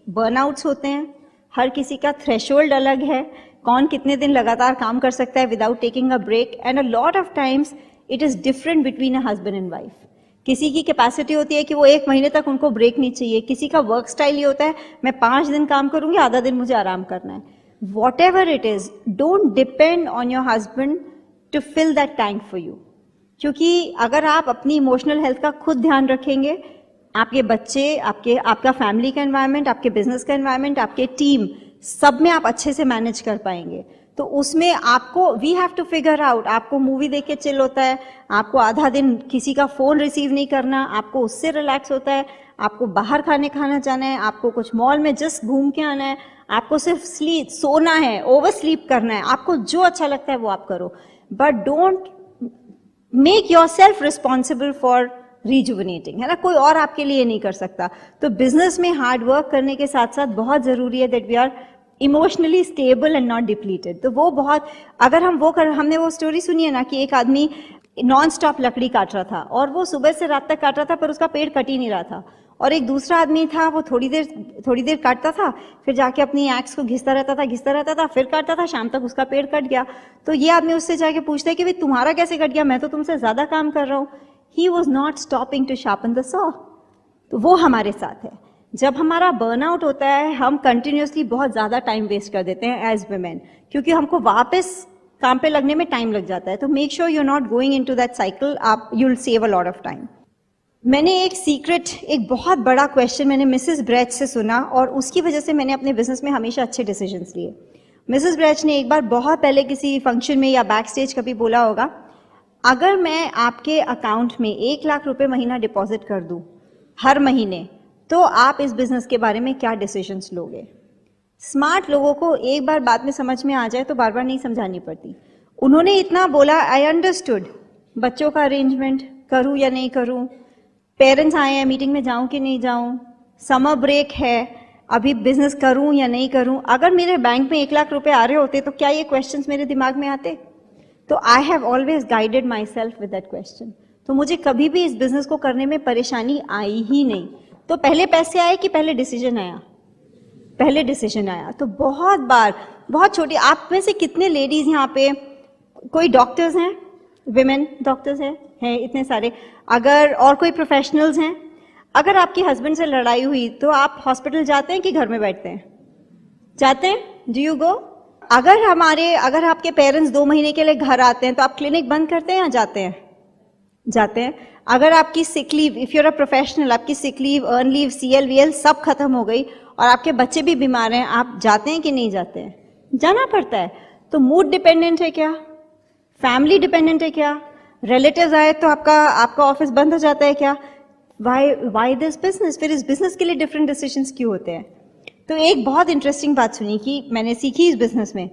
बर्नआउट्स होते हैं, हर किसी का थ्रेशोल्ड अलग है, कौन कितने दिन लगातार काम कर सकता है without taking a break. And a lot of times it is different between a husband and wife. किसी की कैपेसिटी होती है कि वो 1 महीने तक उनको ब्रेक नहीं चाहिए. किसी का वर्क स्टाइल ये होता है, मैं 5 दिन काम करूंगी, आधा दिन मुझे आराम करना है. Whatever it is, don't depend on your husband to fill that tank for you. क्योंकि अगर आप अपनी इमोशनल हेल्थ का खुद ध्यान रखेंगे, आपके बच्चे, आपका फैमिली का एनवायरनमेंट, आपके बिजनेस का एनवायरनमेंट, आपके टीम, सब में आप अच्छे से मैनेज कर पाएंगे. तो उसमें आपको, we have to figure out, आपको मूवी देख के चिल होता है, आपको आधा दिन किसी का फोन रिसीव नहीं करना, आपको उससे रिलैक्स होता है, आपको बाहर खाना जाना है, आपको कुछ मॉल में जस्ट घूम के आना है, आपको सिर्फ सोना है, ओवर स्लीप करना है, आपको जो अच्छा लगता है वो आप करो. But don't make your self responsible for rejuvenating, है ना. कोई और आपके लिए नहीं कर सकता. तो बिजनेस में हार्ड वर्क करने के साथ साथ बहुत जरूरी है that we are emotionally stable and not depleted. तो वो बहुत, अगर हम हमने वो स्टोरी सुनी है ना कि एक आदमी नॉन स्टॉप लकड़ी काट रहा था और वो सुबह से रात तक काट रहा था पर उसका पेड़ कट ही नहीं रहा था. और एक दूसरा आदमी था, वो थोड़ी देर काटता था, फिर जाके अपनी एक्स को घिसता रहता था, फिर काटता था, शाम तक उसका पेड़ कट गया. तो ये आदमी उससे जाके पूछता है कि भाई तुम्हारा कैसे कट गया, मैं तो तुमसे ज्यादा काम कर रहा हूँ. He was not stopping to sharpen the saw. तो वो हमारे साथ है. जब हमारा बर्नआउट होता है, हम कंटिन्यूसली बहुत ज़्यादा टाइम वेस्ट कर देते हैं एज वुमेन, क्योंकि हमको वापस काम पे लगने में टाइम लग जाता है. तो make sure you are not going into that cycle. आप you will save a lot of time. मैंने एक बहुत बड़ा क्वेश्चन मैंने मिसेस ब्रैच से सुना और उसकी वजह से मैंने अपने बिजनेस में हमेशा अच्छे डिसीजंस लिए. मिसेस ब्रैच ने एक बार बहुत पहले किसी फंक्शन में या बैक स्टेज कभी बोला होगा, अगर मैं आपके अकाउंट में 1 लाख रुपए महीना डिपॉजिट कर दूं हर महीने, तो आप इस बिजनेस के बारे में क्या डिसीजंस लोगे. स्मार्ट लोगों को एक बार बात में समझ में आ जाए तो बार बार नहीं समझानी पड़ती. उन्होंने इतना बोला, आई अंडरस्टूड. बच्चों का अरेंजमेंट करूं या नहीं करूं, पेरेंट्स आए हैं मीटिंग में जाऊं कि नहीं जाऊं, समर ब्रेक है, अभी बिजनेस करूं या नहीं करूं. अगर मेरे बैंक में 1 लाख रुपए आ रहे होते तो क्या ये क्वेश्चंस मेरे दिमाग में आते. तो आई have always guided my self with that question. तो मुझे कभी भी इस बिजनेस को करने में परेशानी आई ही नहीं. तो पहले पैसे आए कि पहले डिसीजन आया? पहले डिसीजन आया. तो बहुत बार, बहुत छोटी, आप में से कितने लेडीज यहाँ पे, कोई डॉक्टर्स हैं, विमेन डॉक्टर्स हैं इतने सारे, अगर और कोई प्रोफेशनल्स हैं, अगर आपके हस्बैंड से लड़ाई हुई तो आप हॉस्पिटल जाते हैं कि घर में बैठते हैं? जाते हैं. Do you go? अगर आपके पेरेंट्स 2 महीने के लिए घर आते हैं तो आप क्लिनिक बंद करते हैं या जाते हैं? जाते हैं. अगर आपकी sick leave, if you're a professional, आपकी sick leave, earn leave, CLVL सब खत्म हो गई और आपके बच्चे भी बीमार हैं, आप जाते हैं कि नहीं जाते हैं? जाना पड़ता है. तो मूड डिपेंडेंट है क्या? फैमिली डिपेंडेंट है क्या? रिलेटिव्स आए तो आपका ऑफिस बंद हो जाता है क्या? Why this business? फिर इस बिजनेस के लिए डिफरेंट डिसीजंस क्यों होते हैं? तो एक बहुत इंटरेस्टिंग बात सुनी कि मैंने सीखी इस बिजनेस में,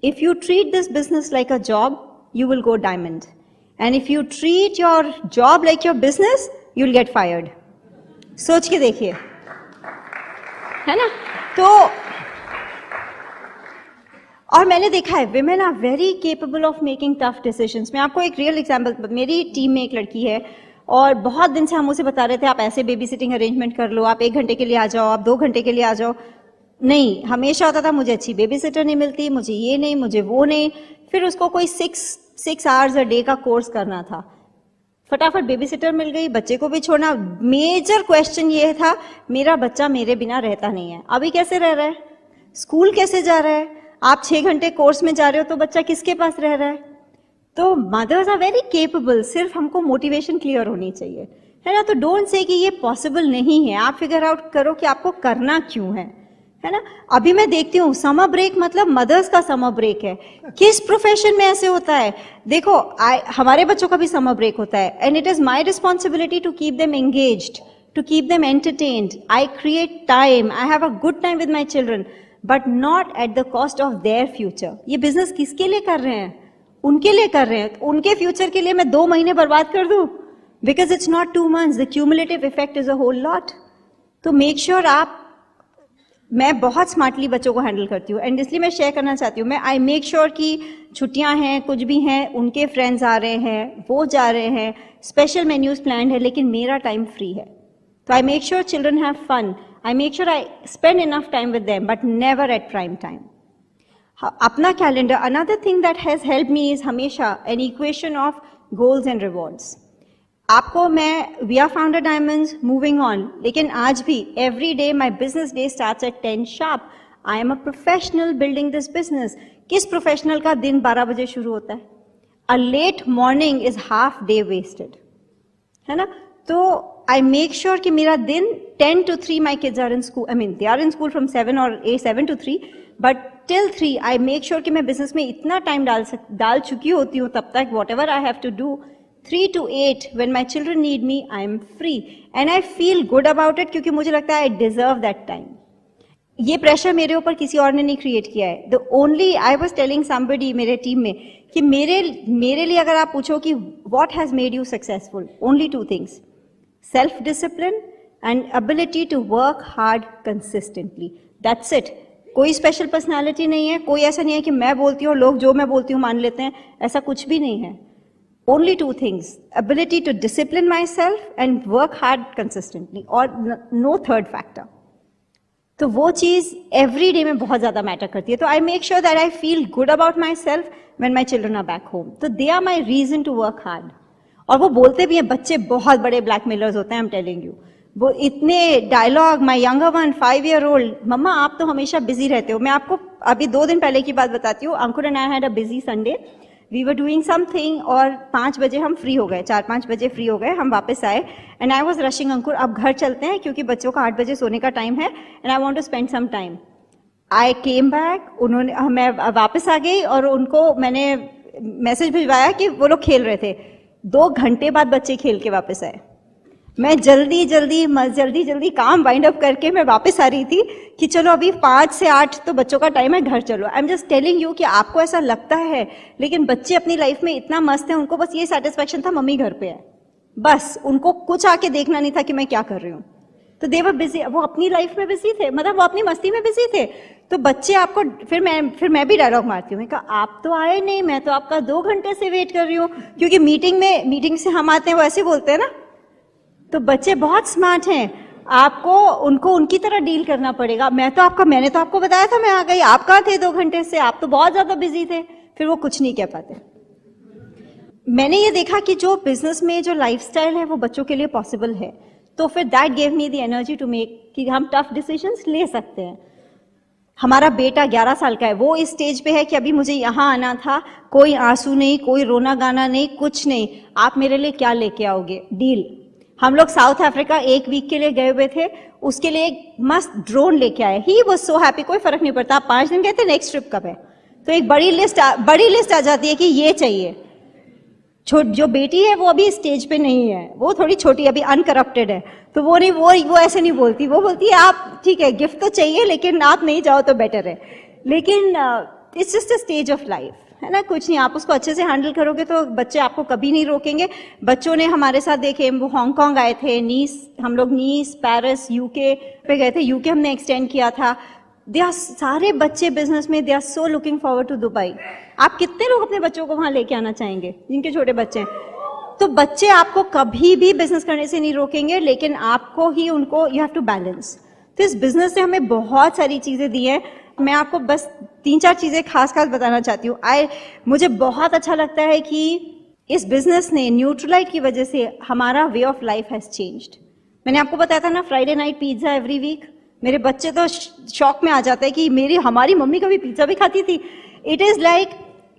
if you treat this business like a job, you will go diamond, and if you treat your job like your business, you will get fired. सोच के देखिए, है ना. तो और मैंने देखा है women are very capable of making tough decisions. मैं आपको एक रियल एग्जांपल, मेरी टीम में एक लड़की है और बहुत दिन से हम उसे बता रहे थे आप ऐसे बेबी सिटिंग अरेंजमेंट कर लो, आप 1 घंटे के लिए आ जाओ, आप 2 घंटे के लिए आ जाओ. नहीं, हमेशा होता था मुझे अच्छी बेबी सिटर नहीं मिलती, मुझे ये नहीं, मुझे वो नहीं. फिर उसको कोई 6 आवर्स अ डे का कोर्स करना था. फटाफट बेबी सिटर मिल गई, बच्चे को भी छोड़ना. मेजर क्वेश्चन ये था, मेरा बच्चा मेरे बिना रहता नहीं है. अभी कैसे रह रहा है? स्कूल कैसे जा रहा है? आप 6 घंटे कोर्स में जा रहे हो तो बच्चा किसके पास रह रहा है? तो मदर्स आर वेरी केपेबल, सिर्फ हमको मोटिवेशन क्लियर होनी चाहिए, है ना. तो डोंट से कि ये पॉसिबल नहीं है, आप फिगर आउट करो कि आपको करना क्यों है ना. अभी मैं देखती हूँ समर ब्रेक मतलब मदर्स का समर ब्रेक है. किस प्रोफेशन में ऐसे होता है? देखो, हमारे बच्चों का भी समर ब्रेक होता है, and it is my responsibility to keep them engaged, to keep them entertained. I create time, I have a good time with my children. But not at the cost of their future. ये बिजनेस किसके लिए कर रहे हैं? उनके लिए कर रहे हैं। उनके फ्यूचर के लिए मैं 2 महीने बर्बाद कर दूं? Because it's not 2 months, the cumulative effect is a whole lot. तो मेक श्योर आप, मैं बहुत स्मार्टली बच्चों को हैंडल करती हूँ एंड इसलिए मैं शेयर करना चाहती हूँ। मैं आई मेक श्योर कि छुट्टियां हैं, कुछ भी हैं, उनके फ्रेंड्स आ रहे हैं, वो जा रहे हैं, स्पेशल मेन्यूज प्लान है, लेकिन मेरा टाइम फ्री है। तो I make sure children have fun, I make sure I spend enough time with them, but never at prime time. अपना calendar, another thing that has help me is हमेशा an equation of goals and rewards. आपको मैं we are founder diamonds moving on, लेकिन आज भी every day my business day starts at 10 sharp। I am a professional building this business. किस प्रोफेशनल का दिन 12 बजे शुरू होता है? A late morning is half day wasted, है ना? तो आई मेक श्योर कि मेरा दिन 10 to 3 my kids are in school, I mean they are in school from 7 to 3, but till 3 I make sure कि मैं बिजनेस में इतना टाइम डाल चुकी होती हूँ तब तक, whatever I have to do. 3 to 8 when my children need me, I am free and I feel good about it, क्योंकि मुझे लगता है I deserve that time। ये प्रेशर मेरे ऊपर किसी और ने नहीं क्रिएट किया है। The only I was telling somebody मेरे टीम में कि मेरे लिए अगर आप पूछो कि what has made you successful, only 2 things, self discipline and ability to work hard consistently, that's it। कोई स्पेशल पर्सनालिटी नहीं है, कोई ऐसा नहीं है कि मैं बोलती हूँ लोग जो मैं बोलती हूँ मान लेते हैं, ऐसा कुछ भी नहीं है। Only 2 things, ability to discipline myself and work hard consistently, और no third factor। तो वो चीज एवरी डे में बहुत ज्यादा मैटर करती है। तो I make sure that I feel good about myself when my children are back home. तो they are my reason to work hard. और वो बोलते भी हैं, बच्चे बहुत बड़े ब्लैकमेलर्स होते हैं, आई एम टेलिंग यू। वो इतने dialogue, my younger one 5 year old, मम्मा आप तो हमेशा बिजी रहते हो। मैं आपको अभी 2 दिन पहले की बात बताती हूँ। Ankur and I had a busy Sunday, we were doing something और 5 बजे हम फ्री हो गए, 4-5 बजे फ्री हो गए, हम वापस आए एंड आई वॉज रशिंग, अंकुर अब घर चलते हैं क्योंकि बच्चों का 8 बजे सोने का टाइम है and I want to spend some time. I came back, उन्होंने, मैं वापस आ गई और उनको मैंने मैसेज भिजवाया कि वो लोग खेल रहे थे। 2 घंटे बाद बच्चे खेल के वापस आए। मैं जल्दी काम वाइंड अप करके मैं वापस आ रही थी कि चलो अभी 5 से 8 तो बच्चों का टाइम है, घर चलो। I am just telling you कि आपको ऐसा लगता है, लेकिन बच्चे अपनी लाइफ में इतना मस्त है, उनको बस ये सेटिस्फेक्शन था मम्मी घर पे है, बस उनको कुछ आके देखना नहीं था कि मैं क्या कर रही हूँ। तो दे वर बिजी, वो अपनी लाइफ में बिजी थे, मतलब वो अपनी मस्ती में बिजी थे। तो बच्चे आपको, फिर मैं भी डायलॉग मारती हूँ, मैं कहा आप तो आए नहीं, मैं तो आपका 2 घंटे से वेट कर रही हूँ, क्योंकि मीटिंग से हम आते हैं वो ऐसे बोलते हैं ना। तो बच्चे बहुत स्मार्ट हैं, आपको उनको उनकी तरह डील करना पड़ेगा। मैंने तो आपको बताया था मैं आ गई, आप कहाँ थे 2 घंटे से, आप तो बहुत ज्यादा बिजी थे। फिर वो कुछ नहीं कह पाते। मैंने ये देखा कि जो बिजनेस में जो लाइफस्टाइल है वो बच्चों के लिए पॉसिबल है, तो फिर that gave me the energy to make कि हम टफ डिसीजंस ले सकते हैं। हमारा बेटा 11 साल का है, वो इस स्टेज पे है कि अभी मुझे यहाँ आना था, कोई आंसू नहीं, कोई रोना गाना नहीं, कुछ नहीं, आप मेरे लिए क्या लेके आओगे, डील। हम लोग साउथ अफ्रीका 1 वीक के लिए गए हुए थे, उसके लिए एक मस्त ड्रोन लेके आए। ही वाज सो हैप्पी, कोई फर्क नहीं पड़ता आप 5 दिन गए थे, नेक्स्ट ट्रिप कब है। तो एक बड़ी लिस्ट आ जाती है कि ये चाहिए। जो बेटी है वो अभी स्टेज पे नहीं है, वो थोड़ी छोटी, अभी अनकरप्टेड है, तो वो ऐसे नहीं बोलती। वो बोलती है आप ठीक है गिफ्ट तो चाहिए लेकिन आप नहीं जाओ तो बेटर है। लेकिन it's just a stage of life, है ना, कुछ नहीं, आप उसको अच्छे से हैंडल करोगे तो बच्चे आपको कभी नहीं रोकेंगे। बच्चों ने हमारे साथ देखे, वो हांगकांग आए थे, हम लोग नीस, पेरिस, यूके पे गए थे, यूके हमने एक्सटेंड किया था। दे आर सारे बच्चे बिजनेस में, they are so looking forward to Dubai. आप कितने लोग अपने बच्चों को वहां लेके आना चाहेंगे जिनके छोटे बच्चे हैं? तो बच्चे आपको कभी भी बिजनेस करने से नहीं रोकेंगे, लेकिन आपको ही उनको, यू हैव टू बैलेंस। तो इस बिजनेस ने हमें बहुत सारी चीजें दी हैं। मैं आपको बस 3-4 चीजें खास बताना चाहती हूँ। मुझे बहुत अच्छा लगता है कि इस बिजनेस ने, न्यूट्रलाइट की वजह से हमारा way of life has changed. मैंने आपको बताया था ना, Friday night pizza every week. मेरे बच्चे तो शॉक में आ जाते हैं कि हमारी मम्मी कभी पिज्जा भी खाती थी। इट इज लाइक,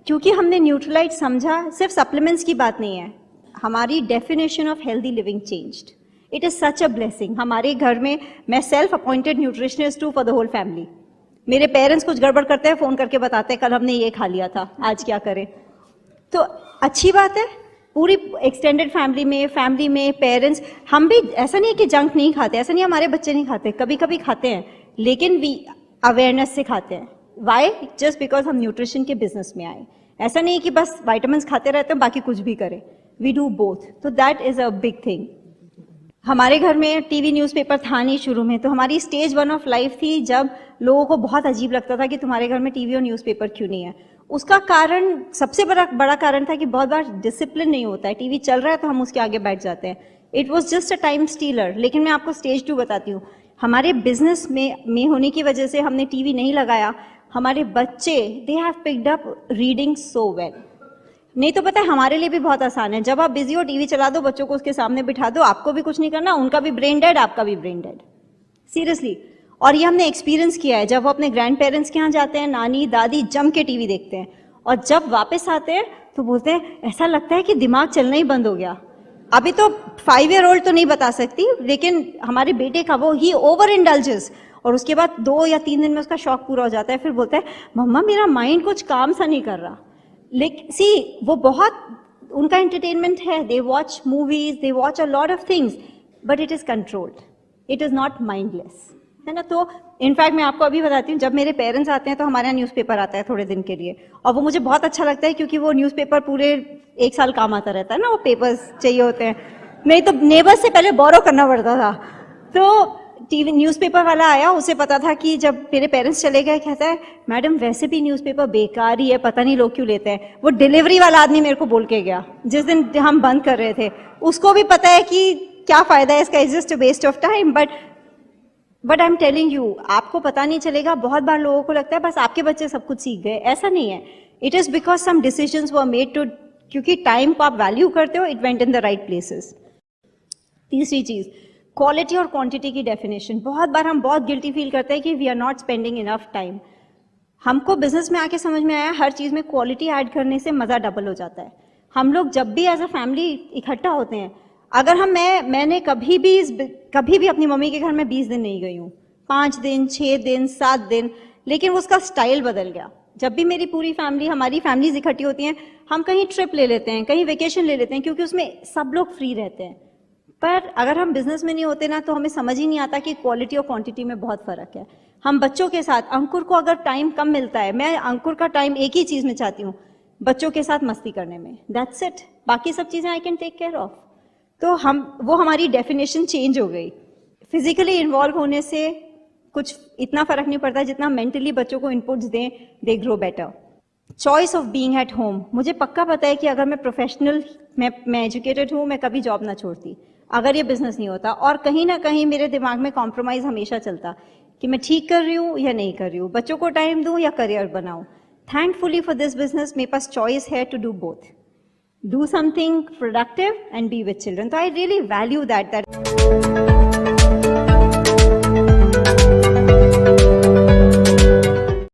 क्योंकि हमने न्यूट्रलाइट समझा, सिर्फ सप्लीमेंट्स की बात नहीं है, हमारी definition of healthy living changed. It is such a blessing. हमारे घर में मैं सेल्फ अपॉइंटेड न्यूट्रिशनिस्ट हूँ फॉर द होल फैमिली। मेरे पेरेंट्स कुछ गड़बड़ करते हैं, फोन करके बताते हैं कल हमने ये खा लिया था, आज क्या करें। तो अच्छी बात है, पूरी एक्सटेंडेड फैमिली में पेरेंट्स, हम भी, ऐसा नहीं है कि जंक नहीं खाते, ऐसा नहीं हमारे बच्चे नहीं खाते, कभी कभी खाते हैं, लेकिन अवेयरनेस सिखाते हैं। वाई? जस्ट बिकॉज हम न्यूट्रिशन के बिजनेस में आए। ऐसा नहीं कि बस वाइटामिन खाते रहते हैं बाकी कुछ भी करें, वी डू बोथ। तो that is a big thing. हमारे घर में टीवी न्यूज़पेपर था नहीं शुरू में, तो हमारी स्टेज 1 ऑफ लाइफ थी जब लोगों को बहुत अजीब लगता था कि तुम्हारे घर में टीवी और न्यूज़पेपर क्यों नहीं है। उसका कारण, सबसे बड़ा कारण था कि बहुत बार डिसिप्लिन नहीं होता है। टीवी चल रहा है तो हम उसके आगे बैठ जाते हैं। It was just a time stealer. लेकिन मैं आपको स्टेज 2 बताती हूँ। हमारे बिजनेस में होने की वजह से हमने टीवी नहीं लगाया। हमारे बच्चे, they have picked up reading so well. नहीं तो पता है हमारे लिए भी बहुत आसान है, जब आप बिजी हो टीवी चला दो, बच्चों को उसके सामने बिठा दो, आपको भी कुछ नहीं करना, उनका भी ब्रेन डेड, आपका भी ब्रेन डेड, सीरियसली। और ये हमने एक्सपीरियंस किया है। जब वो अपने ग्रैंड पेरेंट्स के यहाँ जाते हैं, नानी दादी जम के टीवी देखते हैं, और जब वापस आते हैं तो बोलते हैं ऐसा लगता है कि दिमाग चलना ही बंद हो गया। अभी तो 5 ईयर ओल्ड तो नहीं बता सकती, लेकिन हमारे बेटे का वो ही ओवर इंडल्जेस, और उसके बाद 2 या 3 दिन में उसका शौक पूरा हो जाता है। फिर बोलता है मम्मा मेरा माइंड कुछ काम सा नहीं कर रहा। लेकिन सी, वो बहुत उनका एंटरटेनमेंट है, they watch movies, they watch a lot of things, but it is controlled, it is not mindless, है ना। तो इनफैक्ट मैं आपको अभी बताती हूँ, जब मेरे पेरेंट्स आते हैं तो हमारे यहाँ न्यूज़पेपर आता है थोड़े दिन के लिए, और वो मुझे बहुत अच्छा लगता है क्योंकि वो न्यूज़पेपर पूरे 1 साल काम आता रहता है ना, वो पेपर्स चाहिए होते हैं। नहीं तो नेबर्स से पहले बोरो करना पड़ता था। तो टीवी न्यूज़पेपर वाला आया, उसे पता था कि जब मेरे पेरेंट्स चले गए, कहता है मैडम वैसे भी न्यूज़पेपर बेकार ही है, पता नहीं लोग क्यों लेते हैं। वो डिलीवरी वाला आदमी मेरे को बोल के गया जिस दिन हम बंद कर रहे थे, उसको भी पता है कि क्या फायदा है इसका, is just a waste of time. But I am telling you, आपको पता नहीं चलेगा। बहुत बार लोगों को लगता है बस आपके बच्चे सब कुछ सीख गए, ऐसा नहीं है। It is because some decisions were made to, क्योंकि टाइम को आप वैल्यू करते हो, it went in the right places. तीसरी चीज, क्वालिटी और क्वांटिटी की डेफिनेशन। बहुत बार हम बहुत गिल्टी फील करते हैं कि we are not spending enough time. हमको बिजनेस में आके समझ में आया हर चीज में क्वालिटी ऐड करने से मजा डबल हो जाता है। हम लोग जब भी एज अ फैमिली इकट्ठा होते हैं, अगर मैंने कभी भी अपनी मम्मी के घर में 20 दिन नहीं गई हूँ, 5 दिन, 6 दिन, 7 दिन, लेकिन उसका स्टाइल बदल गया। जब भी मेरी पूरी फैमिली, हमारी फैमिलीज इकट्ठी होती हैं, हम कहीं ट्रिप ले लेते हैं, कहीं वेकेशन ले लेते हैं, क्योंकि उसमें सब लोग फ्री रहते हैं। पर अगर हम बिजनेस में नहीं होते ना, तो हमें समझ ही नहीं आता कि क्वालिटी और क्वांटिटी में बहुत फर्क है। हम बच्चों के साथ, अंकुर को अगर टाइम कम मिलता है, मैं अंकुर का टाइम एक ही चीज में चाहती हूँ, बच्चों के साथ मस्ती करने में, दैट्स इट। बाकी सब चीजें I can take care of. तो वो हमारी डेफिनेशन चेंज हो गई। फिजिकली इन्वॉल्व होने से कुछ इतना फर्क नहीं पड़ता जितना मेंटली बच्चों को इनपुट्स दें, they grow better. Choice of being at home. मुझे पक्का पता है कि अगर मैं प्रोफेशनल, मैं एजुकेटेड हूँ, मैं कभी जॉब ना छोड़ती अगर ये बिजनेस नहीं होता। और कहीं ना कहीं मेरे दिमाग में कॉम्प्रोमाइज हमेशा चलता कि मैं ठीक कर रही हूँ या नहीं कर रही हूँ, बच्चों को टाइम दूँ या करियर बनाऊँ। थैंकफुली फॉर दिस बिजनेस मेरे पास चॉइस है to do both, do something productive and be with children. So I really value that